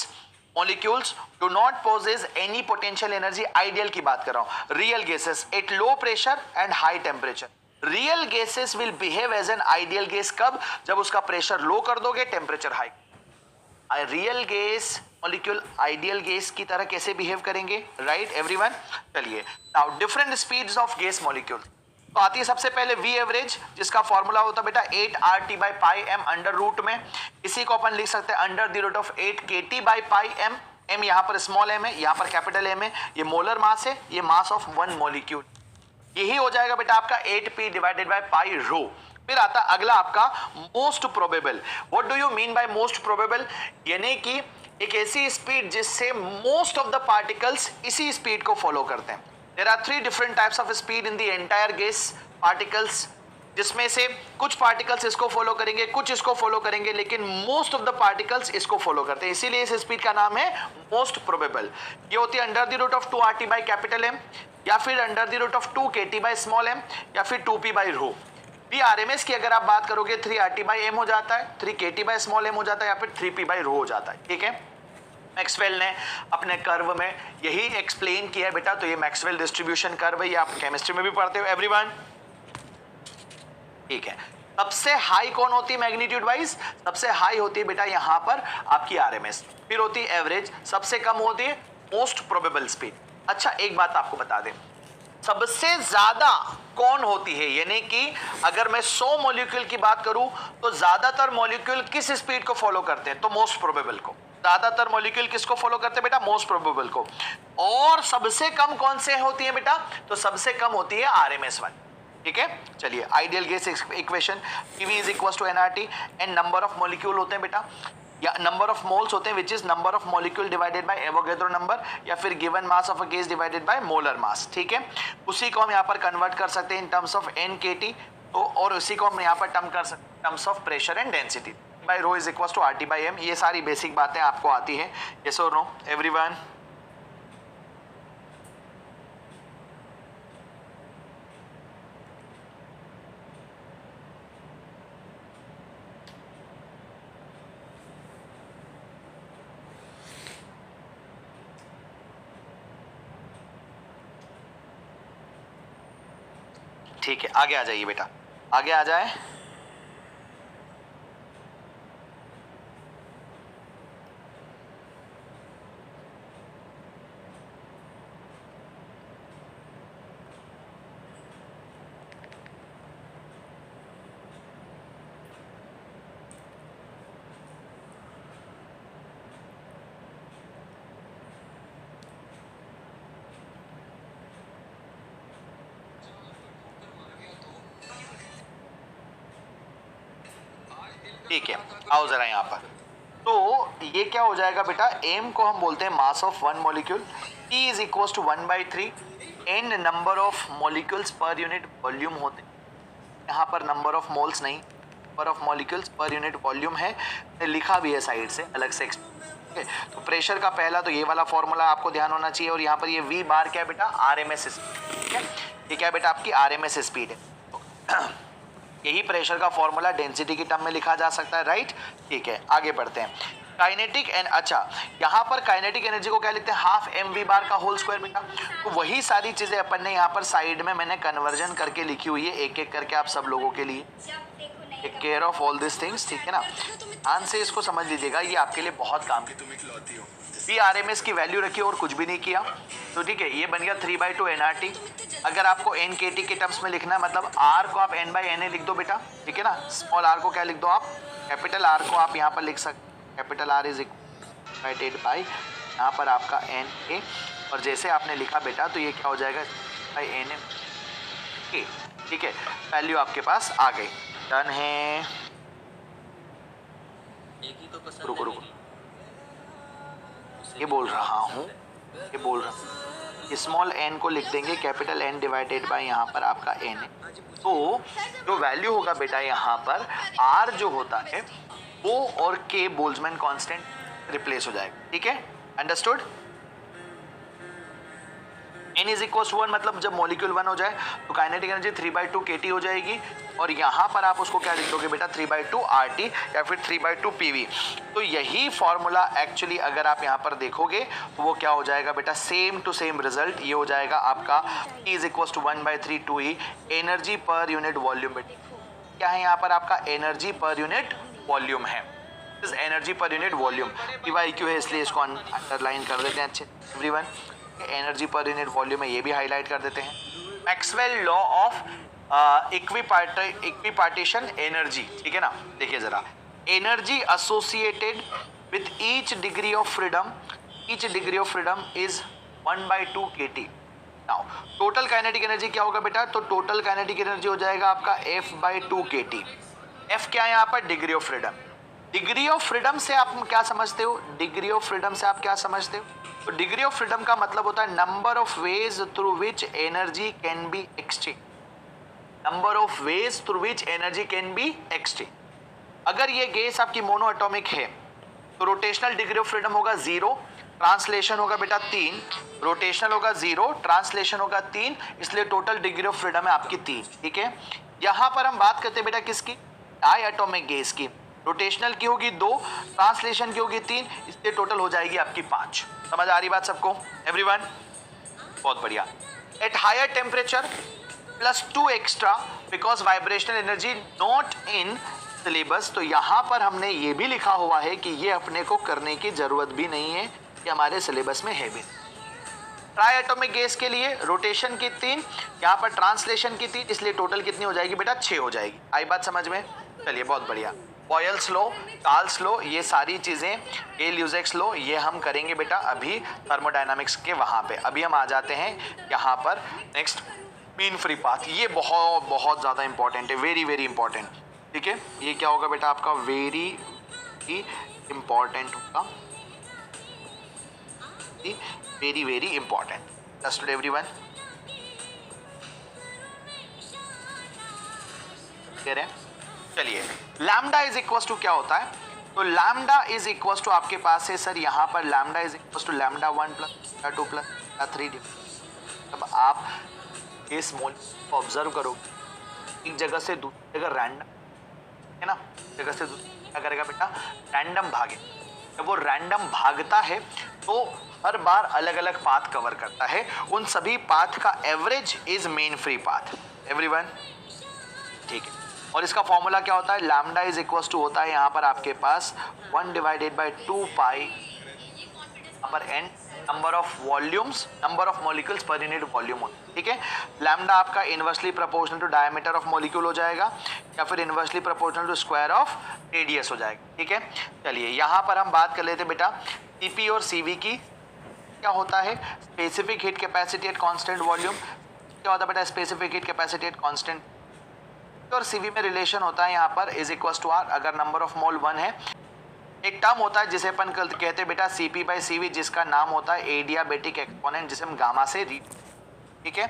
molecules do not possess any potential energy. Ideal की बात कर रहा हूँ। Real gases at low pressure and high temperature. Real gases will behave as an ideal gas कब? जब उसका प्रेशर लो कर दोगे, temperature high. Real gas molecule ideal gas की तरह कैसे बिहेव करेंगे, राइट एवरीवन? चलिए, now different speeds of gas molecule. तो आती है सबसे पहले वी एवरेज, जिसका फॉर्मूला होता है बेटा 8 RT by pi M under root में। इसी को अपन लिख सकते हैं under the root of 8 KT by pi M. M यहाँ पर स्मॉल एम है, यहाँ पर कैपिटल एम है, ये मोलर मास है, ये मास ऑफ वन मॉलिक्यूल। यही हो जाएगा बेटा आपका 8P डिवाइडेड बाई पाई रो। फिर आता अगला आपका most probable. What do you mean by most probable? यानी कि एक ऐसी स्पीड जिससे मोस्ट ऑफ द पार्टिकल्स इसी स्पीड को फॉलो करते हैं। There are 3 different types of speed in the entire gas particles, जिसमें से कुछ पार्टिकल्स इसको फॉलो करेंगे, कुछ इसको फॉलो करेंगे, लेकिन मोस्ट ऑफ द पार्टिकल्स इसको फॉलो करते हैं, इसीलिए इस स्पीड का नाम है मोस्ट प्रोबेबल। ये होती है under the root of 2 RT by capital M, या फिर under the root of 2 KT by small M, या फिर 2P बाई रो। RMS की अगर आप बात करोगे 3 RT बाई एम हो जाता है, 3 KT बाई स्मॉल एम हो जाता है, या फिर 3P बाई रो हो जाता है, ठीक है? मैक्सवेल ने अपने कर्व में यही एक्सप्लेन किया है बेटा, तो ये मैक्सवेल डिस्ट्रीब्यूशन कर्व है, ये आप केमिस्ट्री में भी पढ़ते हो एवरीवन, ठीक है? सबसे हाई कौन होती है मैग्नीट्यूड वाइज? सबसे हाई होती है बेटा यहाँ पर आपकी आरएमएस, फिर होती है एवरेज, सबसे कम होती है मोस्ट प्रोबेबल स्पीड। अच्छा एक बात आपको बता दें, सबसे ज्यादा कौन होती है, यानी कि अगर मैं 100 मॉलिक्यूल की बात करूं तो ज्यादातर मॉलिक्यूल किस स्पीड को फॉलो करते हैं? तो मोस्ट प्रोबेबल को। ज्यादातर मॉलिक्यूल किसको फॉलो करते हैं बेटा? मोस्ट प्रोबेबल को। और सबसे कम कौन से होती है बेटा? तो सबसे कम होती है आरएमएस वन। ठीक है, चलिए ideal gas equation PV is equal to nRT and number of molecule होते हैं बेटा, या नंबर ऑफ मोल्स होते हैं which is number of molecule divided by Avogadro number, या फिर given mass of a gas divided by molar mass. ठीक है, उसी को हम यहाँ पर कन्वर्ट कर सकते हैं इन टर्म्स ऑफ NKT, तो और उसी को हम यहाँ पर टर्म कर सकते हैं terms of pressure and density by rho is equal to RT by M। ये सारी बेसिक बातें आपको आती है, यस और नो एवरीवन? ठीक है, आगे आ जाइए बेटा, आगे आ जाए। ठीक है, आओ जरा यहाँ पर। तो ये क्या हो जाएगा बेटा? m को हम बोलते हैं mass of one molecule, T is equal to 1/3 n number of molecules per unit volume होते हैं। यहाँ पर नंबर ऑफ मोल्स नहीं, number of molecules per unit volume है, लिखा भी है साइड से अलग से। तो प्रेशर का पहला तो ये वाला फॉर्मूला आपको ध्यान होना चाहिए, और यहाँ पर ये V बार क्या है बेटा? RMS speed. ठीक है, ये क्या है बेटा? आपकी RMS स्पीड है। यही प्रेशर का फॉर्मूला डेंसिटी की टर्म में लिखा जा सकता है, राइट? ठीक है, आगे बढ़ते हैं। काइनेटिक एंड, अच्छा यहाँ पर काइनेटिक एनर्जी को क्या लिखते हैं? हाफ mv बार का होल स्क्वायर बेटा। तो वही सारी चीजें अपन ने यहाँ पर साइड में मैंने कन्वर्जन करके लिखी हुई है, एक एक करके आप सब लोगों के लिए। Take care of all this things, ठीक है ना? ध्यान से इसको समझ लीजिएगा, ये आपके लिए बहुत काम की। तुम इकलौती हो। RMS की वैल्यू रखी और कुछ भी नहीं किया, तो ठीक है, ये बन गया 3/2 nRT। अगर आपको NKT के टर्म्स में लिखना है, मतलब R को आप N/Na लिख दो बेटा, ठीक है ना? स्मॉल r को क्या लिख दो आप? कैपिटल R को आप यहाँ पर लिख सकते, capital R is divided by यहाँ पर आपका Na, और जैसे आपने लिखा बेटा तो ये क्या हो जाएगा? By Na। ठीक है, वैल्यू आपके पास आ गई, डन है। रुको रुको, ये बोल रहा हूँ, ये बोल रहा हूँ, स्मॉल n को लिख देंगे कैपिटल N डिवाइडेड बाय यहाँ पर आपका Na। तो जो वैल्यू होगा बेटा यहाँ पर R जो होता है वो और K बोल्ट्जमैन कांस्टेंट रिप्लेस हो जाएगा। ठीक है, understood? n is equal to 1, मतलब जब मॉलिक्यूल 1 हो जाए तो काइनेटिक एनर्जी 3/2 kT हो जाएगी, और यहाँ पर आप उसको क्या लिख दोगे बेटा? 3/2 RT या फिर 3/2 PV। तो यही फॉर्मूला एक्चुअली अगर आप यहाँ पर देखोगे तो वो क्या हो जाएगा बेटा? सेम टू सेम रिजल्ट ये हो जाएगा आपका T is equal to 1/3 2E energy per unit volume. बेटा क्या है यहाँ पर? आपका एनर्जी पर यूनिट वॉल्यूम है, energy per unit volume. PYQ है इसलिए इसको अंडरलाइन कर देते हैं अच्छे everyone. Energy per unit volume है, ये भी हाईलाइट कर देते हैं। Maxwell law of equipartition energy, ठीक है ना? देखिए जरा, energy associated with each degree of freedom, each degree of freedom is 1/2 kT। Now total kinetic energy क्या होगा बेटा? तो टोटल काइनेटिक एनर्जी हो जाएगा आपका F/2 kT। F क्या है यहाँ पर? Degree of freedom. Degree of freedom से आप क्या समझते हो? डिग्री ऑफ फ्रीडम से आप क्या समझते हो? तो डिग्री ऑफ फ्रीडम का मतलब होता है number of ways through which energy can be exchange, number of ways through which energy can be exchange. अगर ये गैस आपकी मोनो एटॉमिक है तो रोटेशनल डिग्री ऑफ फ्रीडम होगा 0, ट्रांसलेशन होगा बेटा 3, रोटेशनल होगा 0, ट्रांसलेशन होगा 3, इसलिए टोटल डिग्री ऑफ फ्रीडम है आपकी 3। ठीक है, यहां पर हम बात करते हैं बेटा किसकी? डाई एटॉमिक गैस की। रोटेशनल की होगी 2, ट्रांसलेशन की होगी 3, इसलिए टोटल हो जाएगी आपकी 5। समझ आ रही बात सबको एवरीवन? बहुत बढ़िया। At higher temperature plus 2 extra because vibrational energy not in syllabus. तो यहाँ पर हमने ये भी लिखा हुआ है कि ये अपने को करने की जरूरत भी नहीं है, कि हमारे सिलेबस में है भी। ट्राई एटॉमिक गैस के लिए रोटेशन की 3, यहाँ पर ट्रांसलेशन की 3, इसलिए टोटल कितनी हो जाएगी बेटा 6 हो जाएगी। आई बात समझ में? चलिए बहुत बढ़िया। बॉयल्स लॉ, चार्ल्स लॉ, ये सारी चीजें, ल्यूजेक्स लॉ, ये हम करेंगे बेटा अभी थर्मोडायनामिक्स के वहां पे। अभी हम आ जाते हैं यहाँ पर नेक्स्ट मीन फ्री पाथ। ये बहुत बहुत ज्यादा इंपॉर्टेंट है, वेरी वेरी इंपॉर्टेंट। ठीक है, ये क्या होगा बेटा आपका वेरी इंपॉर्टेंट होगा, very very important. Understood everyone? चलिए, लैम्डा इज इक्वल टू क्या होता है? तो लैम्डा इज इक्वल टू आपके पास है सर यहाँ पर lambda is equal to lambda 1 plus lambda 2 plus lambda 3। अब आप इस मोल को ऑब्जर्व करो, एक जगह से दूसरी जगह रैंडम है ना, जगह से दूसरी क्या करेगा बेटा? रैंडम भागे। जब वो रैंडम भागता है तो हर बार अलग अलग पाथ कवर करता है, उन सभी पाथ का average is mean free path. Everyone ठीक है, और इसका फॉर्मूला क्या होता है? लैम्डा इज इक्वल टू होता है यहाँ पर आपके पास 1 डिवाइडेड बाय 2 पाई यहाँ पर n number of volumes, number of molecules per unit volume होता है। ठीक है, लैम्डा आपका inversely proportional to diameter of molecule हो जाएगा, या फिर inversely proportional to square of radius हो जाएगा। ठीक है, चलिए यहाँ पर हम बात कर लेते हैं बेटा सीपी और सीवी की। क्या होता है? Specific heat capacity at constant volume. क्या होता है बेटा? Specific heat capacity at constant, और सीवी में रिलेशन होता है यहाँ पर इज इक्वल टू आर, अगर नंबर ऑफ मोल 1 है। एक टर्म होता है जिसे अपन कहते हैं बेटा सीपी बाई सीवी, जिसका नाम होता है एडियाबेटिक एक्सपोनेंट, जिसे हम गामा से रीड। ठीक है,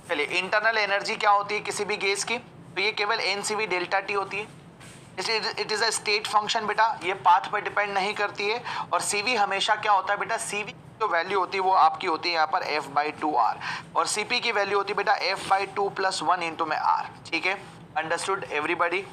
चलिए इंटरनल एनर्जी क्या होती है किसी भी गैस की? तो ये केवल एनसीवी डेल्टा टी होती है, इसलिए it is a state function बेटा, ये पाथ पर डिपेंड नहीं करती है। और सीवी हमेशा क्या होता है बेटा? सीवी जो वैल्यू होती है वो आपकी होती है यहाँ पर f बाई 2r, और सीपी की वैल्यू होती है बेटा f बाई 2 प्लस 1 इंटू में r। ठीक है, अंडरस्टूड एवरीबॉडी?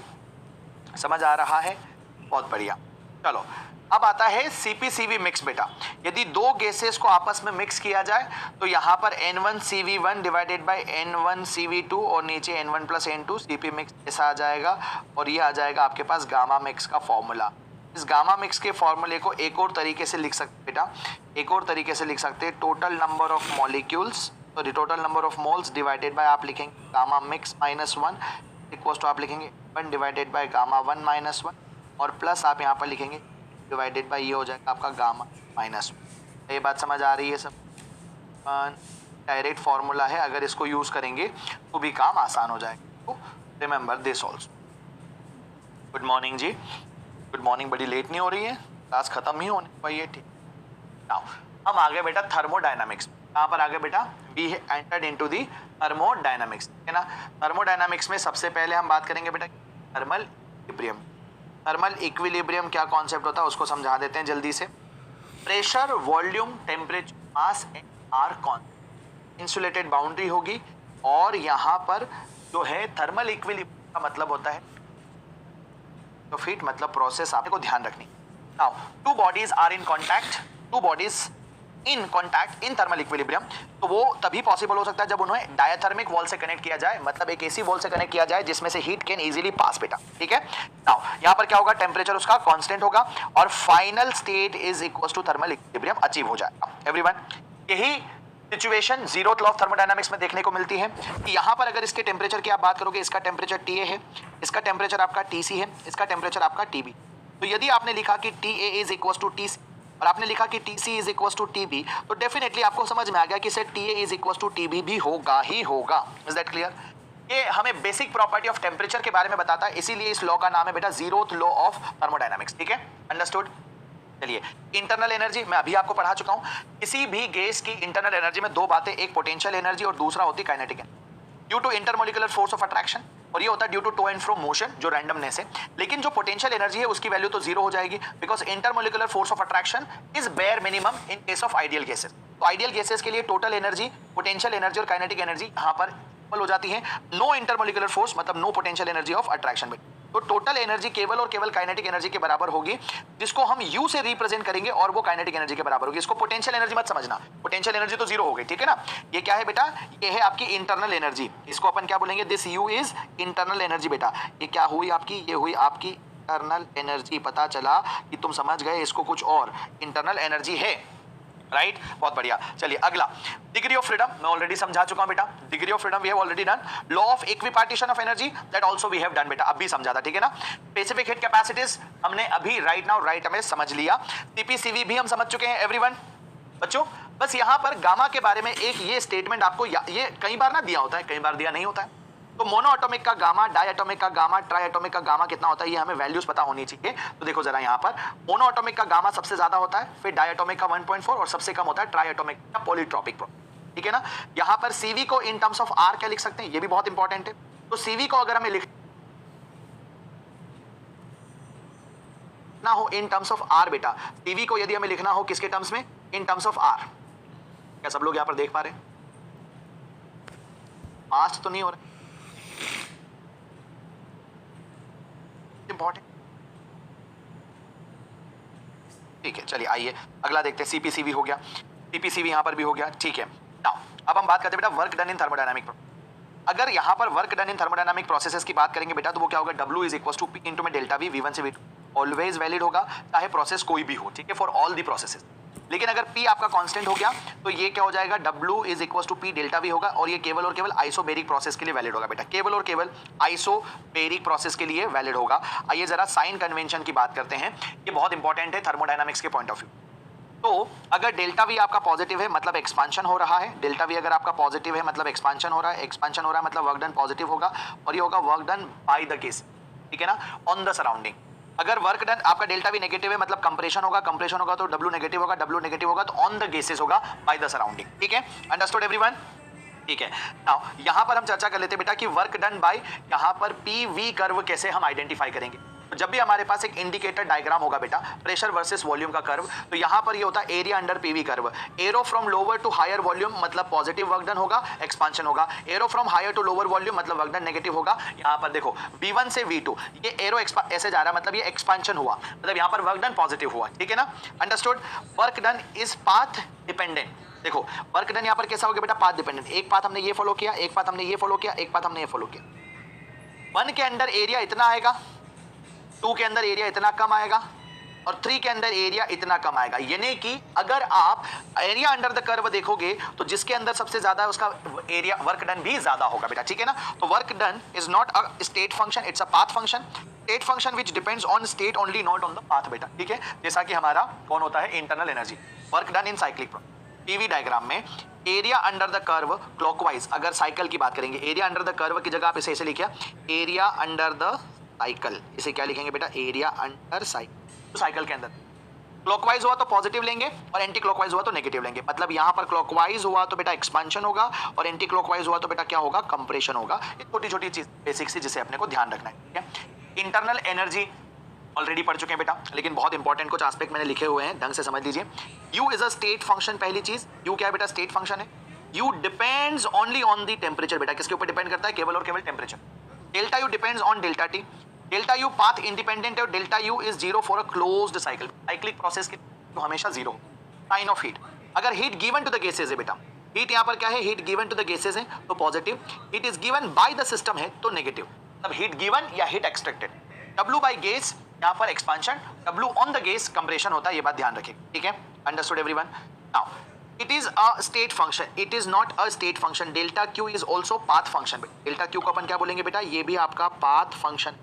समझ आ रहा है? बहुत बढ़िया। चलो अब आता है सीपी-सीवी मिक्स बेटा। यदि दो गैसेस को आपस में मिक्स किया जाए तो यहाँ पर N1CV1 डिवाइडेड बाय N1CV2 और नीचे N1 plus N2 CP mix ऐसा आ जाएगा, और ये आ जाएगा आपके पास गामा मिक्स का फॉर्मूला। इस गामा मिक्स के फॉर्मूले को एक और तरीके से लिख सकते बेटा, एक और तरीके से लिख सकते हैं, total number of molecules, sorry total number of moles divided by, आप लिखेंगे gamma mix minus 1 equal to आप लिखेंगे 1 डिवाइडेड बाय गामा 1 माइनस 1, और प्लस आप यहाँ पर लिखेंगे डिवाइडेड बाय ये हो जाएगा आपका गामा माइनस 1। ये बात समझ आ रही है सब? डायरेक्ट फॉर्मूला है, अगर इसको यूज करेंगे तो भी काम आसान हो जाएगा। तो remember this also. Good morning जी, गुड मॉर्निंग। बड़ी लेट नहीं हो रही है, क्लास खत्म ही होने पाई है। ठीक, नाउ हम आ गए बेटा थर्मोडायनामिक्स। कहाँ पर आ गए बेटा? We entered into the thermodynamics, है ना। थर्मोडायनामिक्स में सबसे पहले हम बात करेंगे बेटा थर्मल इक्विलिब्रियम। थर्मल इक्विलिब्रियम क्या कॉन्सेप्ट होता है उसको समझा देते हैं जल्दी से। Pressure, volume, temperature, mass and R constant, insulated boundary होगी, और यहाँ पर जो है थर्मल इक्विलिब्रियम का मतलब होता है तो फीट मतलब प्रोसेस आपको ध्यान रखनी। Now two bodies are in contact, two bodies in contact in thermal equilibrium, तो वो तभी पॉसिबल हो सकता है जब उन्हें डायथर्मिक वॉल से कनेक्ट किया जाए, मतलब एक ऐसी वॉल से कनेक्ट किया जाए जिसमें से हीट कैन इजीली पास बेटा। ठीक है, नाउ यहाँ पर क्या होगा? टेम्परेचर उसका कांस्टेंट होगा और final state is equal to thermal equilibrium achieve हो जाएगा। एवरीवन, यही situation zeroth law of thermodynamics में देखने को मिलती है कि यहाँ पर अगर इसके टेम्परेचर की आप बात करोगे, इसका टेम्परेचर TA है, इसका टेम्परेचर आपका TC है, इसका टेम्परेचर आपका TB। तो यदि आपने लिखा कि TA is equal to TC और आपने लिखा कि TC is equal to TB, तो डेफिनेटली आपको समझ में आ गया कि set TA is equal to TB भी होगा ही होगा। Is that clear? ये हमें बेसिक प्रॉपर्टी ऑफ टेम्परेचर के बारे में बताता है, इसीलिए इस लॉ का नाम है बेटा जीरोथ लॉ ऑफ थर्मोडायनामिक्स। ठीक है, अंडरस्टूड? चलिए इंटरनल एनर्जी मैं अभी आपको पढ़ा चुका हूं। किसी भी गैस की इंटरनल एनर्जी में दो बातें, एक पोटेंशियल एनर्जी और दूसरा होती है kinetic energy. Due to intermolecular force of attraction, और ये होता है due to to and fro motion, जो रैंडमनेस है। लेकिन जो पोटेंशियल एनर्जी है उसकी वैल्यू तो जीरो हो जाएगी, because intermolecular force of attraction is bare minimum in case of ideal gases. तो आइडियल गैसेस के लिए टोटल एनर्जी, पोटेंशियल एनर्जी और काइनेटिक एनर्जी यहाँ पर इक्वल हो जाती है। नो इंटरमोलिकुलर फोर्स मतलब no potential energy of attraction. तो तो टोटल एनर्जी केवल और केवल काइनेटिक एनर्जी के बराबर होगी, जिसको हम U से रिप्रेजेंट करेंगे और वो काइनेटिक एनर्जी के बराबर होगी। इसको पोटेंशियल एनर्जी मत समझना, पोटेंशियल एनर्जी तो जीरो हो गई, ठीक है ना। ये क्या है बेटा, ये है आपकी इंटरनल एनर्जी, इसको अपन क्या बोलेंगे, this U is internal energy बेटा। ये क्या हुई आपकी, ये हुई आपकी इंटरनल एनर्जी। पता चला कि तुम समझ गए इसको कुछ और, इंटरनल एनर्जी है, राइट बहुत बढ़िया। चलिए अगला, डिग्री ऑफ फ्रीडम मैं ऑलरेडी समझा चुका हूं बेटा, degree of freedom we have already done. Law of equipartition of energy that also we have done बेटा, अभी समझा था, ठीक है ना। स्पेसिफिक हीट कैपेसिटीज हमने अभी राइट नाउ राइट में समझ लिया। सीपीसीवी भी हम समझ चुके हैं एवरीवन बच्चों। बस यहां पर गामा के बारे में एक ये स्टेटमेंट आपको ये कई बार ना दिया होता है, कई बार दिया नहीं होता है। तो मोनो एटॉमिक का गामा, डाई एटॉमिक का गामा, ट्राई एटॉमिक का गामा कितना होता है, ये हमें वैल्यूज पता होनी चाहिए। तो देखो जरा यहाँ पर मोनो एटॉमिक का गामा सबसे ज्यादा होता है, फिर डाई एटॉमिक का 1.4 और सबसे कम होता है ट्राई एटॉमिक का पॉलीट्रॉपिक, ठीक है ना। यहाँ पर सीवी को इन टर्म्स ऑफ आर क्या लिख सकते हैं, ये भी बहुत इंपॉर्टेंट है। तो सीवी को अगर हमें लिखना हो इन टर्म्स ऑफ आर बेटा, सीवी को यदि हमें लिखना हो किसके टर्म्स में, इन टर्म्स ऑफ आर। क्या सब लोग यहाँ पर देख पा रहे हैं, फास्ट तो नहीं हो रहा, इंपॉर्टेंट, ठीक है। चलिए आइए अगला देखते हैं, सीपीसीवी हो गया, सीपीसीवी यहां पर भी हो गया, ठीक है। नाउ अब हम बात करते हैं बेटा वर्क डन इन थर्मोडायनामिक। अगर यहां पर work done in thermodynamic processes की बात करेंगे बेटा, तो वो क्या होगा, W is equal to P into में डेल्टा V, V1 से V2 ऑलवेज वैलिड होगा, चाहे प्रोसेस कोई भी हो, ठीक है, फॉर ऑल दी प्रोसेसेस। लेकिन अगर P आपका कांस्टेंट हो गया तो ये क्या हो जाएगा, W is equal to P delta V होगा, और ये केवल और केवल आइसोबेरिक प्रोसेस के लिए वैलिड होगा बेटा, केवल और केवल आइसोबेरिक प्रोसेस के लिए वैलिड होगा। आइए जरा साइन कन्वेंशन की बात करते हैं, ये बहुत इंपॉर्टेंट है थर्मोडायनामिक्स के पॉइंट ऑफ व्यू। तो अगर डेल्टा V आपका पॉजिटिव है मतलब एक्सपांशन हो रहा है, डेल्टा V अगर आपका पॉजिटिव है मतलब एक्सपांशन हो रहा है, एक्सपांशन हो रहा है मतलब वर्क डन पॉजिटिव होगा, और ये होगा work done by the case, ठीक है ना, ऑन द सराउंडिंग। अगर वर्क डन आपका डेल्टा V नेगेटिव है मतलब कंप्रेशन होगा, कंप्रेशन होगा तो W नेगेटिव होगा, W नेगेटिव होगा तो ऑन द गैसेस होगा, बाय द सराउंडिंग, ठीक है, अंडरस्टूड एवरीवन, ठीक है। नाउ यहां पर हम चर्चा कर लेते हैं बेटा कि वर्क डन बाय, यहां पर PV कर्व कैसे हम आइडेंटिफाई करेंगे। तो जब भी हमारे पास एक इंडिकेटर डायग्राम होगा बेटा, प्रेशर वर्सेस वॉल्यूम का कर्व, तो यहां पर ये होता है area under PV curve. Arrow from lower to higher volume मतलब पॉजिटिव वर्क डन होगा, एक्सपांशन होगा। Arrow from higher to lower volume मतलब वर्क डन नेगेटिव होगा। यहां पर देखो V1 से V2 ये एरो ऐसे जा रहा है मतलब ये एक्सपांशन हुआ, मतलब यहां पर वर्क डन पॉजिटिव हुआ, ठीक है ना, understood. Work done is path dependent. देखो वर्क डन यहां पर कैसा हो गया बेटा, पाथ डिपेंडेंट। एक पाथ हमने ये फॉलो किया, एक पाथ हमने ये फॉलो किया, एक पाथ हमने ये फॉलो किया। 1 के अंदर एरिया इतना आएगा, 2 के अंदर एरिया इतना कम आएगा, और 3 के अंदर एरिया इतना कम आएगा। यानी कि अगर आप एरिया अंडर द कर्व देखोगे तो जिसके अंदर सबसे ज्यादा है उसका एरिया वर्क डन भी ज्यादा होगा बेटा, ठीक है ना। तो work done is not a state function, it's a path function. State function which depends on state only, not on the path बेटा, ठीक है। जैसा कि हमारा कौन होता है, internal energy. Work done in cyclic PV diagram में area under the curve clockwise, अगर साइकिल की बात करेंगे, एरिया अंडर द कर्व की जगह आप इसे ऐसे लिखिए, एरिया अंडर द साइकिल, इसे क्या लिखेंगे बेटा, एरिया अंडर साइकिल। तो साइकिल के अंदर क्लॉकवाइज हुआ तो पॉजिटिव लेंगे और एंटी क्लॉकवाइज हुआ तो नेगेटिव लेंगे। मतलब यहां पर क्लॉकवाइज हुआ तो बेटा एक्सपांशन होगा, और एंटी क्लॉकवाइज हुआ तो बेटा क्या होगा, कंप्रेशन होगा। ये छोटी छोटी चीज बेसिक सी जिसे अपने को ध्यान रखना है, ठीक है। इंटरनल एनर्जी ऑलरेडी पढ़ चुके हैं बेटा, लेकिन बहुत इंपॉर्टेंट कुछ एस्पेक्ट मैंने लिखे हुए हैं, ढंग से समझ लीजिए। U is a state function, पहली चीज U क्या है बेटा, स्टेट फंक्शन है। U depends only on the temperature बेटा, किसके ऊपर डिपेंड करता है, केवल और केवल temperature. Delta U depends on delta T। Delta U path independent है, और delta U is 0 for a closed cycle. Cyclic process के तो हमेशा 0। साइन ऑफ हीट, अगर heat given to the gases है बेटा, हीट यहाँ पर क्या है, heat given to the gases है तो positive, heat is given by the system है तो नेगेटिव। तब हीट गिवन या heat extracted, W by gas यहाँ पर expansion, W on the gas compression होता है, ये बात ध्यान रखें, ठीक है, understood everyone. Now it is a state function, it is not a state function. Delta Q is also path function. Delta Q को अपन क्या बोलेंगे बेटा, ये भी आपका पाथ फंक्शन,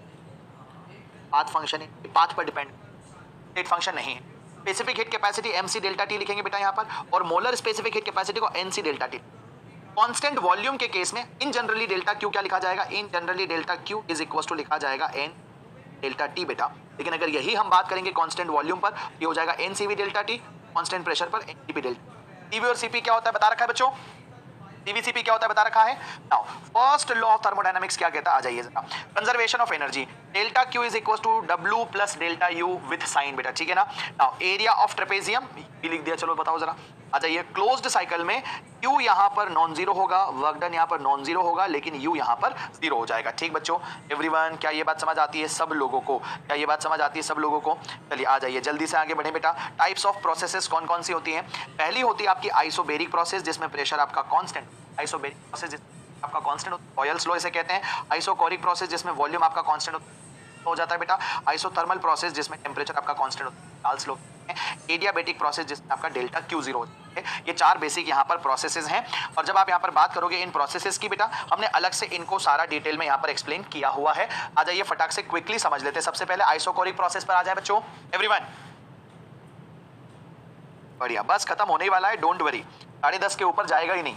पाथ फंक्शन है, पाथ पर डिपेंड, स्टेट फंक्शन नहीं है। Specific heat capacity MC delta T लिखेंगे बेटा यहाँ पर, और मोलर स्पेसिफिक हीट कैपेसिटी को NC delta T। Constant volume के केस में इन जनरली डेल्टा Q क्या लिखा जाएगा, in generally delta Q is equal to लिखा जाएगा N डेल्टा T बेटा। लेकिन अगर यही हम बात करेंगे कांस्टेंट वॉल्यूम पर, ये हो जाएगा NCV delta T, constant pressure पर NCP डेल्टा। CV और CP क्या होता है बता रखा है बच्चों, CVCP क्या होता है बता रखा है। Now first law of thermodynamics क्या कहता है, आ जाइए जरा, conservation of energy. Delta Q is equal to W plus delta U with sign बेटा, ठीक है ना। नाउ एरिया ऑफ ट्रेपेजियम भी लिख दिया, चलो बताओ जरा। अच्छा, ये क्लोज्ड साइकिल में Q यहाँ पर नॉन जीरो होगा, वर्क डन यहाँ पर नॉन जीरो होगा, लेकिन U यहाँ पर जीरो हो जाएगा। ठीक बच्चों, एवरीवन, क्या ये बात समझ आती है सब लोगों को? क्या ये बात समझ आती है सब लोगों को? चलिए आ जाइए, जल्दी से आगे बढ़े बेटा। टाइप्स ऑफ प्रोसेसेस कौन कौन सी होती हैं? पहली होती है आपकी आइसोबेरिक प्रोसेस, जिसमें प्रेशर आपका कांस्टेंट, आइसोबेरिक प्रोसेस आपका कांस्टेंट, बॉयल्स लॉ इसे कहते हैं। आइसोकोरिक प्रोसेस जिसमें वॉल्यूम आपका कांस्टेंट हो जाता है बेटा। आइसोथर्मल प्रोसेस जिसमें टेम्परेचर आपका कांस्टेंट होता है, चार्ल्स लॉ। एडियाबेटिक प्रोसेस जिसमें आपका डेल्टा क्यू जीरो होता है। ये चार बेसिक यहाँ पर प्रोसेसेस हैं, और जब आप यहाँ पर बात करोगे इन प्रोसेसेस की बेटा, हमने अलग से इनको सारा डिटेल में यहाँ पर एक्सप्लेन किया हुआ है। आ जाइए फटाक से क्विकली समझ लेते हैं। सबसे पहले आइसोकोरिक प्रोसेस पर आ जाए बच्चों, एवरीवन। बढ़िया, बस खत्म होने ही वाला है, डोंट वरी, 10:30 के ऊपर जाएगा ही नहीं,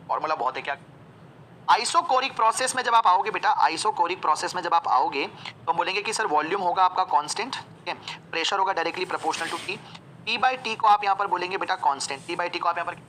फॉर्मूला बहुत है क्या। आइसोकोरिक प्रोसेस में जब आप आओगे बेटा, आइसोकोरिक प्रोसेस में जब आप आओगे तो हम बोलेंगे कि सर वॉल्यूम होगा आपका कांस्टेंट, ठीक है, प्रेशर होगा directly proportional to T, P by T को आप यहाँ पर बोलेंगे बेटा कांस्टेंट, T बाई टी को आप यहाँ पर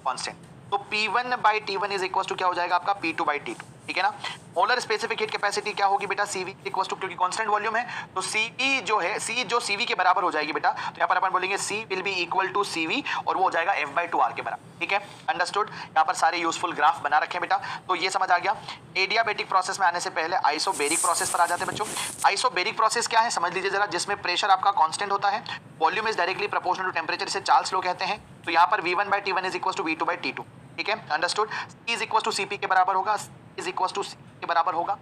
कांस्टेंट, तो P1 by T1 is equal to क्या हो जाएगा आपका P2 बाई T2, ठीक है ना। मोलर स्पेसिफिक हीट कैपेसिटी क्या होगी बेटा, CV इक्वल टू, क्योंकि कांस्टेंट वॉल्यूम है तो CV जो है, C जो CV के बराबर हो जाएगी बेटा, तो यहाँ पर अपन बोलेंगे C will be equal to CV, और वो हो जाएगा F बाई 2R के बराबर, ठीक है, अंडरस्टूड। यहाँ पर सारे यूजफुल ग्राफ बना रखे हैं बेटा, तो ये समझ आ गया। एडियाबेटिक प्रोसेस में आने से पहले आइसोबेरिक प्रोसेस पर आ जाते हैं बच्चों। आइसोबेरिक प्रोसेस क्या है समझ लीजिए जरा, जिसमें प्रेशर आपका कांस्टेंट होता है, volume is directly proportional to temperature, इसे चार्ल्स लॉ कहते हैं। तो यहाँ पर V1 by T1 is equal to V2 by T2, ठीक है, understood. C is equal to CP के बराबर होगा, इज इक्वल टू C के बराबर होगा,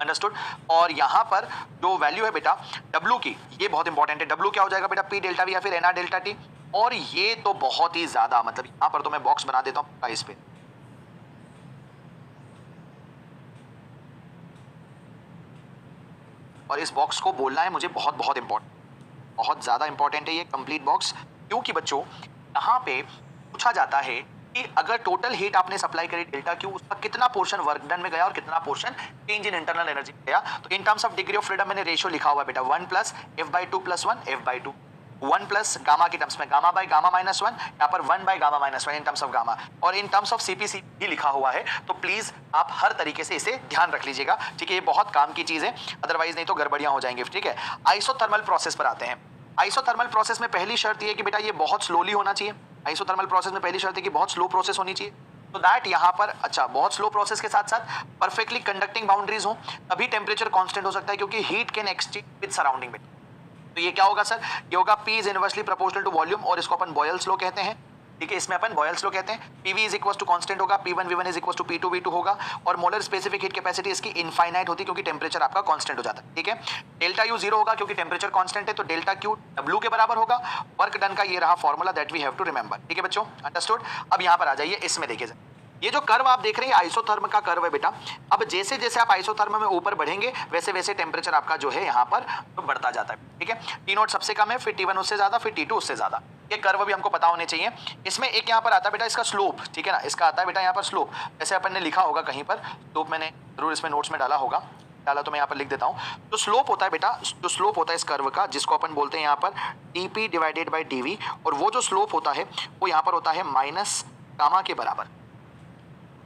अंडरस्टूड। और यहाँ पर जो वैल्यू है बेटा W की, ये बहुत इंपॉर्टेंट है। W क्या हो जाएगा बेटा, P डेल्टा V या फिर NR डेल्टा T, और ये तो बहुत ही ज्यादा, मतलब यहाँ पर तो मैं बॉक्स बना देता हूँ इस पे, और इस बॉक्स को बोलना है मुझे बहुत बहुत इंपॉर्टेंट, बहुत ज्यादा इंपॉर्टेंट है ये कंप्लीट बॉक्स, क्योंकि बच्चों यहाँ पे पूछा जाता है कि अगर टोटल हीट आपने सप्लाई करी डेल्टा क्यू, उसका कितना पोर्शन वर्क डन में गया और कितना portion change in internal energy गया। तो in terms of degree of freedom मैंने रेशियो लिखा हुआ है बेटा, 1 plus F by 2 plus 1 F by 2, 1 plus gamma की टर्म्स में गामा बाई गामा माइनस 1, यहाँ पर 1 by gamma minus 1 in terms of gamma, और इन टर्म्स ऑफ CPC भी लिखा हुआ है। तो प्लीज आप हर तरीके से इसे ध्यान रख लीजिएगा, ठीक है, ये बहुत काम की चीज है, अदरवाइज नहीं तो गड़बड़ियां हो जाएंगी, ठीक है। आइसोथर्मल प्रोसेस पर आते हैं। आइसोथर्मल प्रोसेस में पहली शर्त ये कि बेटा ये बहुत स्लोली होना चाहिए। आइसोथर्मल प्रोसेस में पहली शर्त है कि बहुत स्लो प्रोसेस होनी चाहिए, तो दैट यहाँ पर, अच्छा, बहुत स्लो प्रोसेस के साथ साथ परफेक्टली कंडक्टिंग बाउंड्रीज हो, तभी टेम्परेचर कांस्टेंट हो सकता है, क्योंकि heat can exchange with surrounding में। तो ये क्या होगा सर, ये होगा P is inversely proportional to volume, और इसको अपन बॉयल्स लॉ कहते हैं, ठीक है, इसमें अपन बॉयल्स लॉ कहते हैं। PV is equal to constant होगा, P1 V1 is equal to P2 V2 होगा, और मोलर स्पेसिफिक हीट कैपेसिटी इसकी इनफाइनाइट होती है, क्योंकि टेम्परेचर आपका कांस्टेंट हो जाता है, ठीक है। डेल्टा U जीरो होगा क्योंकि टेम्परेचर कांस्टेंट है, तो डेल्टा Q W के बराबर होगा। वर्क डन का ये रहा formula that we have to remember, ठीक है बच्चों, अंडरस्टूड। अब यहाँ पर आ जाइए, इसमें देखिए ये जो कर्व आप देख रहे हैं आइसोथर्म का कर्व है बेटा। अब जैसे जैसे आप आइसोथर्म में ऊपर बढ़ेंगे वैसे वैसे टेम्परेचर आपका जो है यहाँ पर तो बढ़ता जाता है, ठीक है। T0 सबसे कम है, फिर T1 उससे ज्यादा, फिर T2 उससे ज्यादा। ये कर्व भी हमको पता होने चाहिए। इसमें एक यहाँ पर आता है बेटा इसका स्लोप, ठीक है ना, इसका आता है बेटा यहाँ पर स्लोप, जैसे अपन ने लिखा होगा कहीं पर, स्लोप मैंने जरूर इसमें नोट्स में डाला होगा, डाला तो मैं यहाँ पर लिख देता हूँ। तो स्लोप होता है बेटा, जो स्लोप होता है इस कर्व का, जिसको अपन बोलते हैं यहाँ पर dp डिवाइडेड बाई dv, और वो जो स्लोप होता है वो यहाँ पर होता है माइनस गामा के बराबर,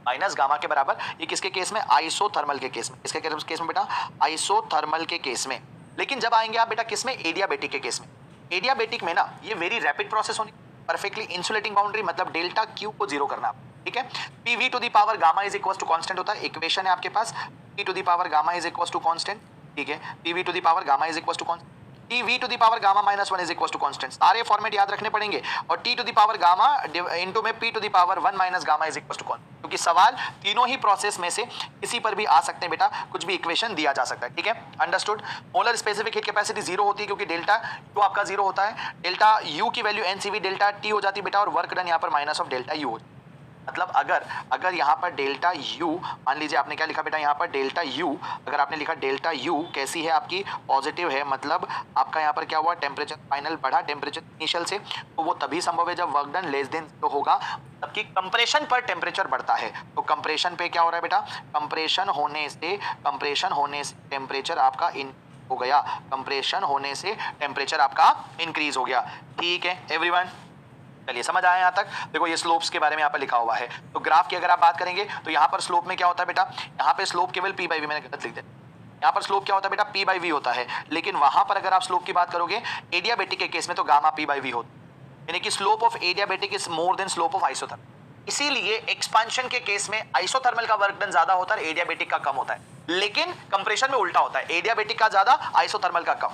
माइनस गामा के बराबर। ये किसके केस में, आइसोथर्मल के केस में, इसके केस में बेटा आइसोथर्मल के केस में। लेकिन जब आएंगे आप बेटा किस में, एडियाबेटिक के केस में। एडियाबेटिक में ना ये वेरी रैपिड प्रोसेस होनी, परफेक्टली इंसुलेटिंग बाउंड्री, मतलब डेल्टा क्यू को जीरो करना, ठीक है। PV to the power gamma is equal to constant होता है, इक्वेशन है आपके पास, P to the power gamma is equal to constant, ठीक है, PV to the power gamma is equal to constant, TV to the power gamma minus 1 is equal to constant. सारे formats याद रखने पड़ेंगे, और T to the power gamma into में P to the power 1 minus gamma is equal to constant, क्योंकि सवाल तीनों ही process में से किसी पर भी आ सकते हैं बेटा, कुछ भी इक्वेशन दिया जा सकता है, ठीक है, understood. Molar specific heat capacity zero होती है क्योंकि डेल्टा Q आपका जीरो होता है, डेल्टा U की वैल्यू NCV डेल्टा T हो जाती है बेटा, और वर्क डन यहाँ पर माइनस ऑफ डेल्टा U। मतलब अगर यहाँ पर डेल्टा U, मान लीजिए आपने क्या लिखा बेटा यहाँ पर डेल्टा U, अगर आपने लिखा डेल्टा U कैसी है आपकी, पॉजिटिव है, मतलब आपका यहाँ पर क्या हुआ, टेम्परेचर फाइनल बढ़ा टेम्परेचर इनिशियल से, तो वो तभी संभव है जब वर्क डन लेस देन तो होगा, जबकि कंप्रेशन पर टेम्परेचर बढ़ता है। तो कंप्रेशन पे क्या हो रहा है बेटा, कंप्रेशन होने से टेम्परेचर आपका हो गया, कंप्रेशन होने से टेम्परेचर आपका इंक्रीज हो गया, ठीक है एवरीवन। चलिए समझ आया यहाँ तक। देखो ये स्लोप्स के बारे में यहाँ पर लिखा हुआ है। तो ग्राफ की अगर आप बात करेंगे तो यहाँ पर स्लोप में क्या होता है बेटा, यहाँ पे स्लोप केवल p बाई वी, मैंने गलत लिख दिया, यहाँ पर स्लोप क्या होता है बेटा, p बाई वी होता है। लेकिन वहां पर अगर आप स्लोप की बात करोगे एडियाबेटिक के केस में तो गामा p बाई वी होता है, यानी कि slope of adiabatic is more than slope of isothermal. इसीलिए एक्सपांशन के केस में आइसोथर्मल का वर्क डन ज्यादा होता है, एडियाबेटिक का कम होता है। लेकिन कंप्रेशन में उल्टा होता है, एडियाबेटिक का ज्यादा, आइसोथर्मल का कम।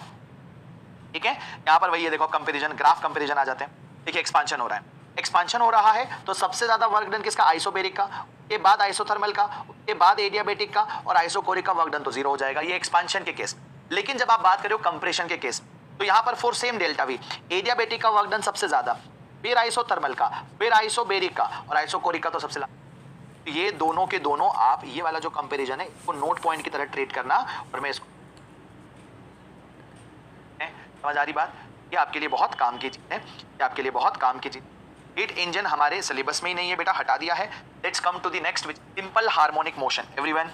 ठीक है, यहां पर वही है, देखो कंपैरिजन, ग्राफ कंपैरिजन आ जाते हैं। देखिए एक्सपांशन हो रहा है, एक्सपांशन हो रहा है तो सबसे ज्यादा वर्क डन किसका, आइसोबेरिक का, उसके बाद आइसोथर्मल का, उसके बाद एडियाबेटिक का, और आइसोकोरिक का वर्क डन तो जीरो हो जाएगा, ये एक्सपांशन के केस। लेकिन जब आप बात करो कंप्रेशन के केस तो यहां पर for same delta we adiabatic का वर्क डन सबसे ज्यादा, फिर आइसोथर्मल का, फिर आइसोबेरिक का, और आइसोकोरिक का तो सबसे ज्यादा। ये दोनों के दोनों आप ये वाला जो कंपैरिजन है इसको नोट पॉइंट की तरह ट्रीट करना। और मैं इसको, समझ आ रही बात, ये आपके लिए बहुत काम की चीज है, ये आपके लिए बहुत काम की चीज। हीट इंजन हमारे सिलेबस में ही नहीं है बेटा, हटा दिया है। Let's come to the next, simple harmonic motion. Everyone